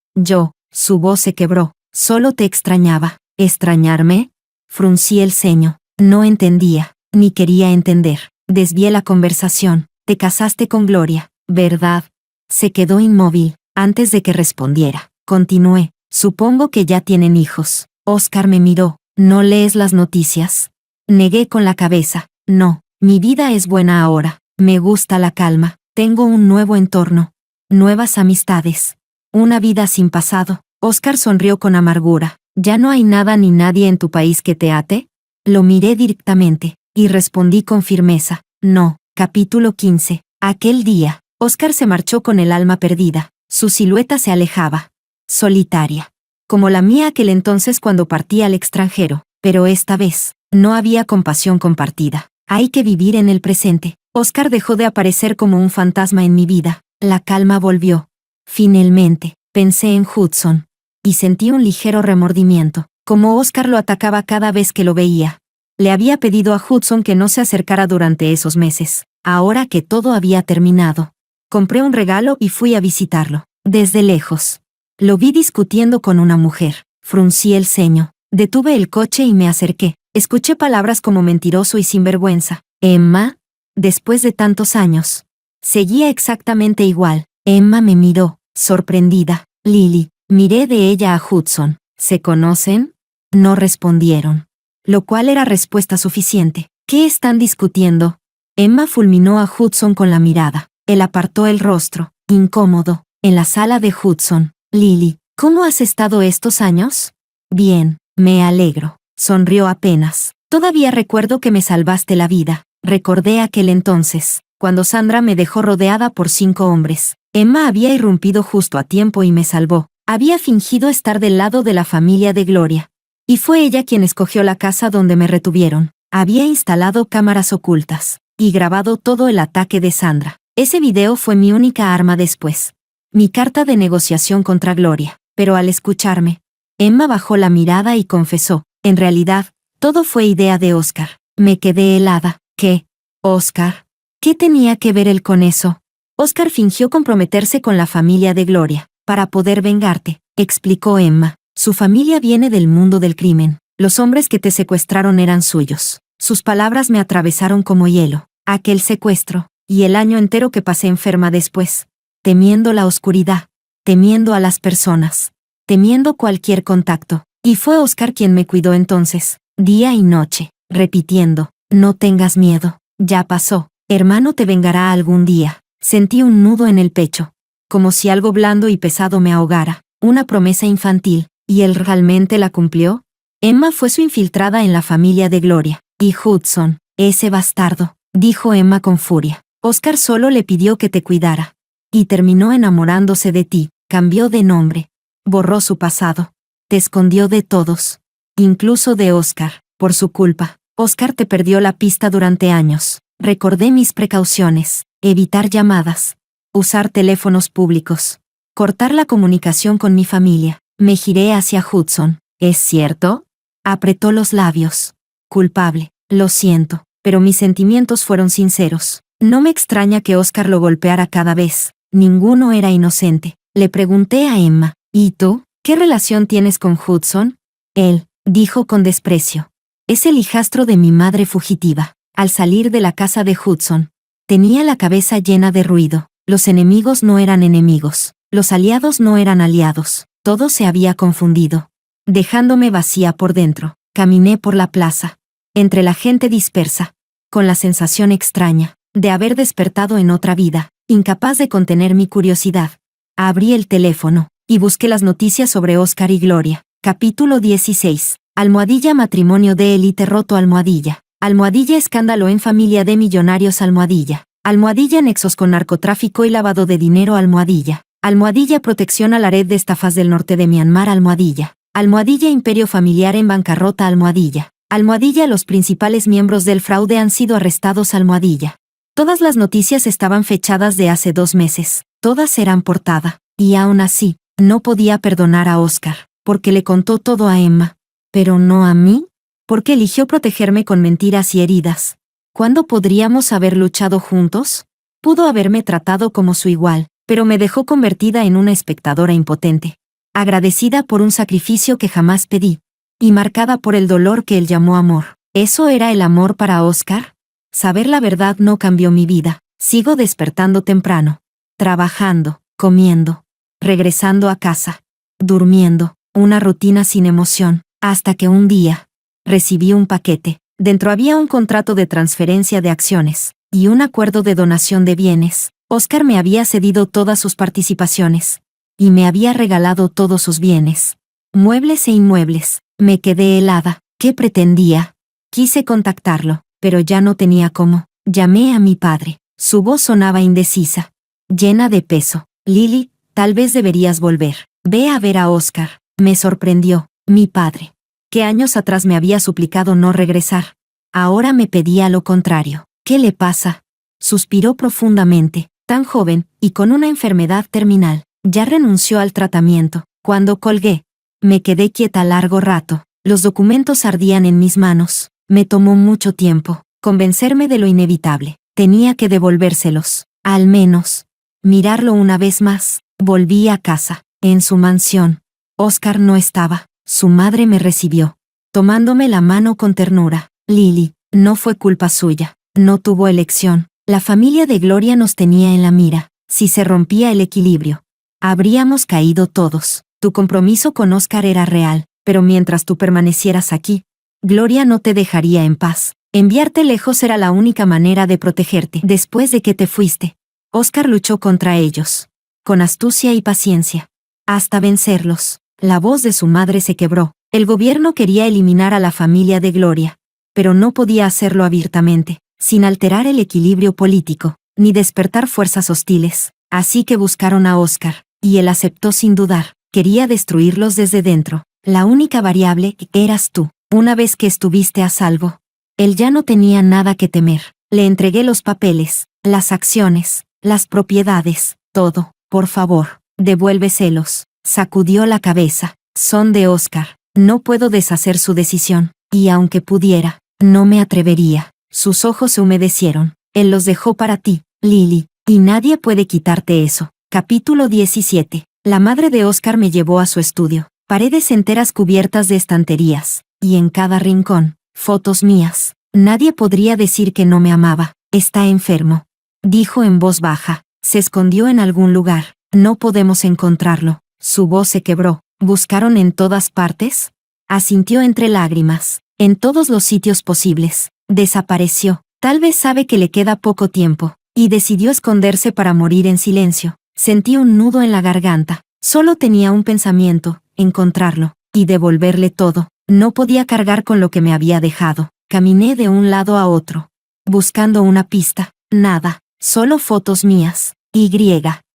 A: Su voz se quebró. Solo te extrañaba. ¿Extrañarme? Fruncí el ceño. No entendía, ni quería entender. Desvié la conversación. Te casaste con Gloria, ¿verdad? Se quedó inmóvil. Antes de que respondiera, continué. Supongo que ya tienen hijos. Oscar me miró. ¿No lees las noticias? Negué con la cabeza. No, mi vida es buena ahora. Me gusta la calma. Tengo un nuevo entorno. Nuevas amistades. Una vida sin pasado. Oscar sonrió con amargura. ¿Ya no hay nada ni nadie en tu país que te ate? Lo miré directamente, y respondí con firmeza. No. Capítulo 15. Aquel día, Oscar se marchó con el alma perdida. Su silueta se alejaba. Solitaria. Como la mía aquel entonces cuando partí al extranjero. Pero esta vez, no había compasión compartida. Hay que vivir en el presente. Oscar dejó de aparecer como un fantasma en mi vida. La calma volvió. Finalmente, pensé en Hudson. Y sentí un ligero remordimiento. como Oscar lo atacaba cada vez que lo veía. Le había pedido a Hudson que no se acercara durante esos meses. Ahora que todo había terminado, compré un regalo y fui a visitarlo, desde lejos. Lo vi discutiendo con una mujer. Fruncí el ceño. Detuve el coche y me acerqué. Escuché palabras como mentiroso y sinvergüenza. Emma, después de tantos años. Seguía exactamente igual. Emma me miró, sorprendida. Lily, miré de ella a Hudson. ¿Se conocen? No respondieron. Lo cual era respuesta suficiente. ¿Qué están discutiendo? Emma fulminó a Hudson con la mirada. Él apartó el rostro, incómodo, en la sala de Hudson. Lily, ¿cómo has estado estos años? Bien, me alegro. Sonrió apenas. Todavía recuerdo que me salvaste la vida. Recordé aquel entonces, cuando Sandra me dejó rodeada por 5 hombres. Emma había irrumpido justo a tiempo y me salvó. Había fingido estar del lado de la familia de Gloria. Y fue ella quien escogió la casa donde me retuvieron. Había instalado cámaras ocultas y grabado todo el ataque de Sandra. Ese video fue mi única arma después. Mi carta de negociación contra Gloria. Pero al escucharme, Emma bajó la mirada y confesó, en realidad, todo fue idea de Oscar. Me quedé helada. ¿Qué? ¿Oscar? ¿Qué tenía que ver él con eso? Oscar fingió comprometerse con la familia de Gloria, para poder vengarte, explicó Emma. Su familia viene del mundo del crimen. Los hombres que te secuestraron eran suyos. Sus palabras me atravesaron como hielo. Aquel secuestro, y el año entero que pasé enferma después. Temiendo la oscuridad, temiendo a las personas, temiendo cualquier contacto. Y fue Oscar quien me cuidó entonces, día y noche, repitiendo, no tengas miedo, ya pasó, hermano te vengará algún día. Sentí un nudo en el pecho, como si algo blando y pesado me ahogara, una promesa infantil, ¿y él realmente la cumplió? Emma fue su infiltrada en la familia de Gloria, y Hudson, ese bastardo, dijo Emma con furia. Oscar solo le pidió que te cuidara. Y terminó enamorándose de ti, cambió de nombre, borró su pasado, te escondió de todos, incluso de Oscar, por su culpa. Oscar te perdió la pista durante años. Recordé mis precauciones, evitar llamadas, usar teléfonos públicos, cortar la comunicación con mi familia. Me giré hacia Hudson. ¿Es cierto? Apretó los labios. Culpable, lo siento, pero mis sentimientos fueron sinceros. No me extraña que Oscar lo golpeara cada vez. Ninguno era inocente. Le pregunté a Emma, ¿y tú? ¿Qué relación tienes con Hudson? Él, dijo con desprecio. Es el hijastro de mi madre fugitiva. Al salir de la casa de Hudson, tenía la cabeza llena de ruido. Los enemigos no eran enemigos. Los aliados no eran aliados. Todo se había confundido. Dejándome vacía por dentro, caminé por la plaza, entre la gente dispersa, con la sensación extraña de haber despertado en otra vida, incapaz de contener mi curiosidad. Abrí el teléfono y busqué las noticias sobre Oscar y Gloria. Capítulo 16. Almohadilla matrimonio de élite roto almohadilla. Almohadilla escándalo en familia de millonarios almohadilla. Almohadilla nexos con narcotráfico y lavado de dinero almohadilla. Almohadilla protección a la red de estafas del norte de Myanmar almohadilla. Almohadilla imperio familiar en bancarrota almohadilla. Almohadilla los principales miembros del fraude han sido arrestados almohadilla. Todas las noticias estaban fechadas de hace 2 meses. Todas eran portada. Y aún así, no podía perdonar a Oscar, porque le contó todo a Emma. Pero no a mí. Porque eligió protegerme con mentiras y heridas. ¿Cuándo podríamos haber luchado juntos? Pudo haberme tratado como su igual, pero me dejó convertida en una espectadora impotente, agradecida por un sacrificio que jamás pedí, y marcada por el dolor que él llamó amor. ¿Eso era el amor para Oscar? Saber la verdad no cambió mi vida. Sigo despertando temprano, trabajando, comiendo, regresando a casa, durmiendo, una rutina sin emoción, hasta que un día recibí un paquete. Dentro había un contrato de transferencia de acciones y un acuerdo de donación de bienes. Oscar me había cedido todas sus participaciones y me había regalado todos sus bienes, muebles e inmuebles. Me quedé helada. ¿Qué pretendía? Quise contactarlo, pero ya no tenía cómo. Llamé a mi padre. Su voz sonaba indecisa, llena de peso. Lily, tal vez deberías volver. Ve a ver a Oscar. Me sorprendió. Mi padre, que años atrás me había suplicado no regresar, ahora me pedía lo contrario. ¿Qué le pasa? Suspiró profundamente. Tan joven, y con una enfermedad terminal. Ya renunció al tratamiento. Cuando colgué, me quedé quieta largo rato. Los documentos ardían en mis manos. Me tomó mucho tiempo convencerme de lo inevitable. Tenía que devolvérselos. Al menos mirarlo una vez más. Volví a casa. En su mansión. Oscar no estaba. Su madre me recibió, tomándome la mano con ternura. Lily, no fue culpa suya. No tuvo elección. La familia de Gloria nos tenía en la mira. Si se rompía el equilibrio, habríamos caído todos. Tu compromiso con Oscar era real, pero mientras tú permanecieras aquí, Gloria no te dejaría en paz. Enviarte lejos era la única manera de protegerte. Después de que te fuiste, Oscar luchó contra ellos, con astucia y paciencia, hasta vencerlos. La voz de su madre se quebró. El gobierno quería eliminar a la familia de Gloria, pero no podía hacerlo abiertamente, sin alterar el equilibrio político, ni despertar fuerzas hostiles. Así que buscaron a Oscar, y él aceptó sin dudar. Quería destruirlos desde dentro. La única variable eras tú. Una vez que estuviste a salvo, él ya no tenía nada que temer. Le entregué los papeles, las acciones, las propiedades, todo. Por favor, devuélveselos. Sacudió la cabeza. Son de Oscar. No puedo deshacer su decisión, y aunque pudiera, no me atrevería. Sus ojos se humedecieron. Él los dejó para ti, Lily, y nadie puede quitarte eso. Capítulo 17. La madre de Oscar me llevó a su estudio. Paredes enteras cubiertas de estanterías, y en cada rincón, fotos mías. Nadie podría decir que no me amaba. Está enfermo, dijo en voz baja. Se escondió en algún lugar. No podemos encontrarlo. Su voz se quebró. ¿Buscaron en todas partes? Asintió entre lágrimas. En todos los sitios posibles. Desapareció. Tal vez sabe que le queda poco tiempo, y decidió esconderse para morir en silencio. Sentí un nudo en la garganta. Solo tenía un pensamiento: encontrarlo, y devolverle todo. No podía cargar con lo que me había dejado. Caminé de un lado a otro, buscando una pista. Nada, solo fotos mías. Y,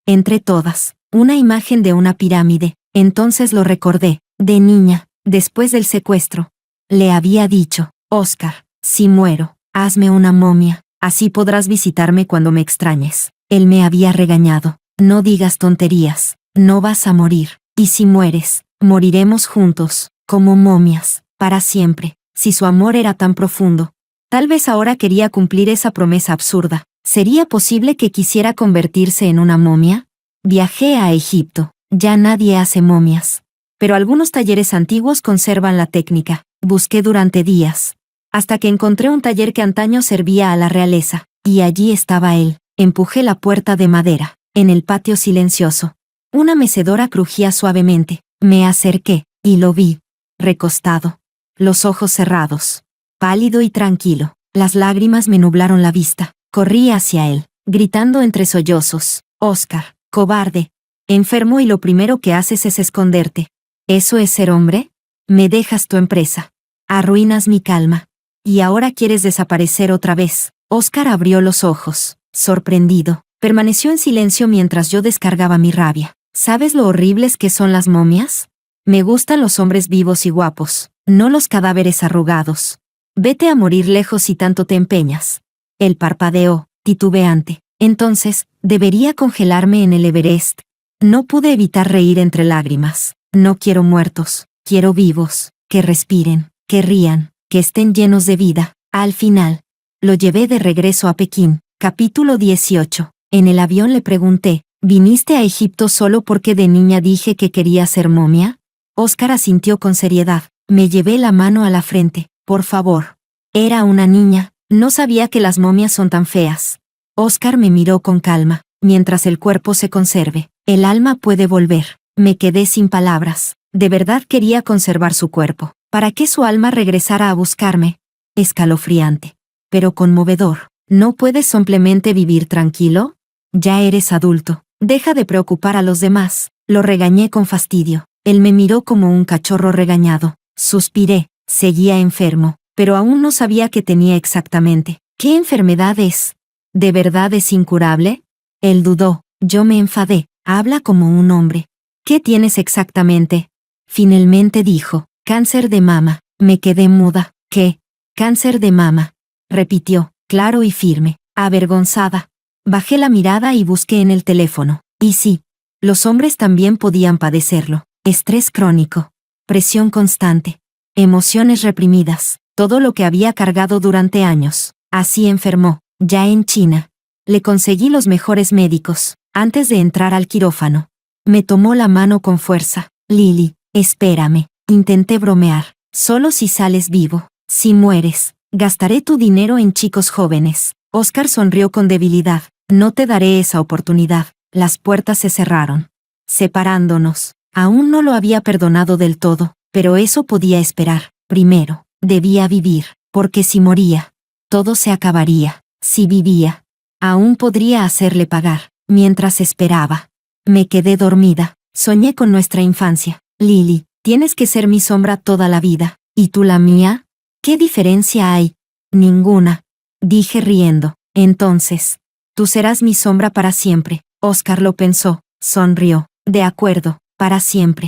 A: entre todas, una imagen de una pirámide. Entonces lo recordé. De niña, después del secuestro, le había dicho: Oscar, si muero, hazme una momia, así podrás visitarme cuando me extrañes. Él me había regañado: no digas tonterías, no vas a morir, y si mueres, moriremos juntos, como momias, para siempre. Si su amor era tan profundo, tal vez ahora quería cumplir esa promesa absurda. ¿Sería posible que quisiera convertirse en una momia? Viajé a Egipto. Ya nadie hace momias, pero algunos talleres antiguos conservan la técnica. Busqué durante días, hasta que encontré un taller que antaño servía a la realeza, y allí estaba él. Empujé la puerta de madera. En el patio silencioso, una mecedora crujía suavemente. Me acerqué, y lo vi, recostado, los ojos cerrados, pálido y tranquilo. Las lágrimas me nublaron la vista. Corrí hacia él, gritando entre sollozos: Oscar, cobarde, enfermo, y lo primero que haces es esconderte. ¿Eso es ser hombre? Me dejas tu empresa. Arruinas mi calma. Y ahora quieres desaparecer otra vez. Oscar abrió los ojos, sorprendido. Permaneció en silencio mientras yo descargaba mi rabia. ¿Sabes lo horribles que son las momias? Me gustan los hombres vivos y guapos, no los cadáveres arrugados. Vete a morir lejos si tanto te empeñas. Él parpadeó, titubeante. Entonces, ¿debería congelarme en el Everest? No pude evitar reír entre lágrimas. No quiero muertos, quiero vivos, que respiren, que rían, que estén llenos de vida. Al final, lo llevé de regreso a Pekín. Capítulo 18. En el avión le pregunté: ¿viniste a Egipto solo porque de niña dije que quería ser momia? Oscar asintió con seriedad. Me llevé la mano a la frente. Por favor. Era una niña. No sabía que las momias son tan feas. Oscar me miró con calma. Mientras el cuerpo se conserve, el alma puede volver. Me quedé sin palabras. De verdad quería conservar su cuerpo. ¿Para qué su alma regresara a buscarme? Escalofriante, pero conmovedor. ¿No puedes simplemente vivir tranquilo? Ya eres adulto. Deja de preocupar a los demás. Lo regañé con fastidio. Él me miró como un cachorro regañado. Suspiré. Seguía enfermo, pero aún no sabía qué tenía exactamente. ¿Qué enfermedad es? ¿De verdad es incurable? Él dudó. Yo me enfadé. Habla como un hombre. ¿Qué tienes exactamente? Finalmente dijo: cáncer de mama. Me quedé muda. ¿Qué? Cáncer de mama, repitió, claro y firme, avergonzada. Bajé la mirada y busqué en el teléfono. Y sí, los hombres también podían padecerlo. Estrés crónico, presión constante, emociones reprimidas, todo lo que había cargado durante años. Así enfermó, ya en China. Le conseguí los mejores médicos, antes de entrar al quirófano. Me tomó la mano con fuerza. Lily, espérame. Intenté bromear. Solo si sales vivo. Si mueres, gastaré tu dinero en chicos jóvenes. Oscar sonrió con debilidad. No te daré esa oportunidad. Las puertas se cerraron, separándonos. Aún no lo había perdonado del todo, pero eso podía esperar. Primero, debía vivir, porque si moría, todo se acabaría. Si vivía, aún podría hacerle pagar. Mientras esperaba, me quedé dormida. Soñé con nuestra infancia. Lily, tienes que ser mi sombra toda la vida. ¿Y tú la mía? ¿Qué diferencia hay? Ninguna, dije riendo. Entonces, tú serás mi sombra para siempre. Oscar lo pensó, sonrió. De acuerdo, para siempre.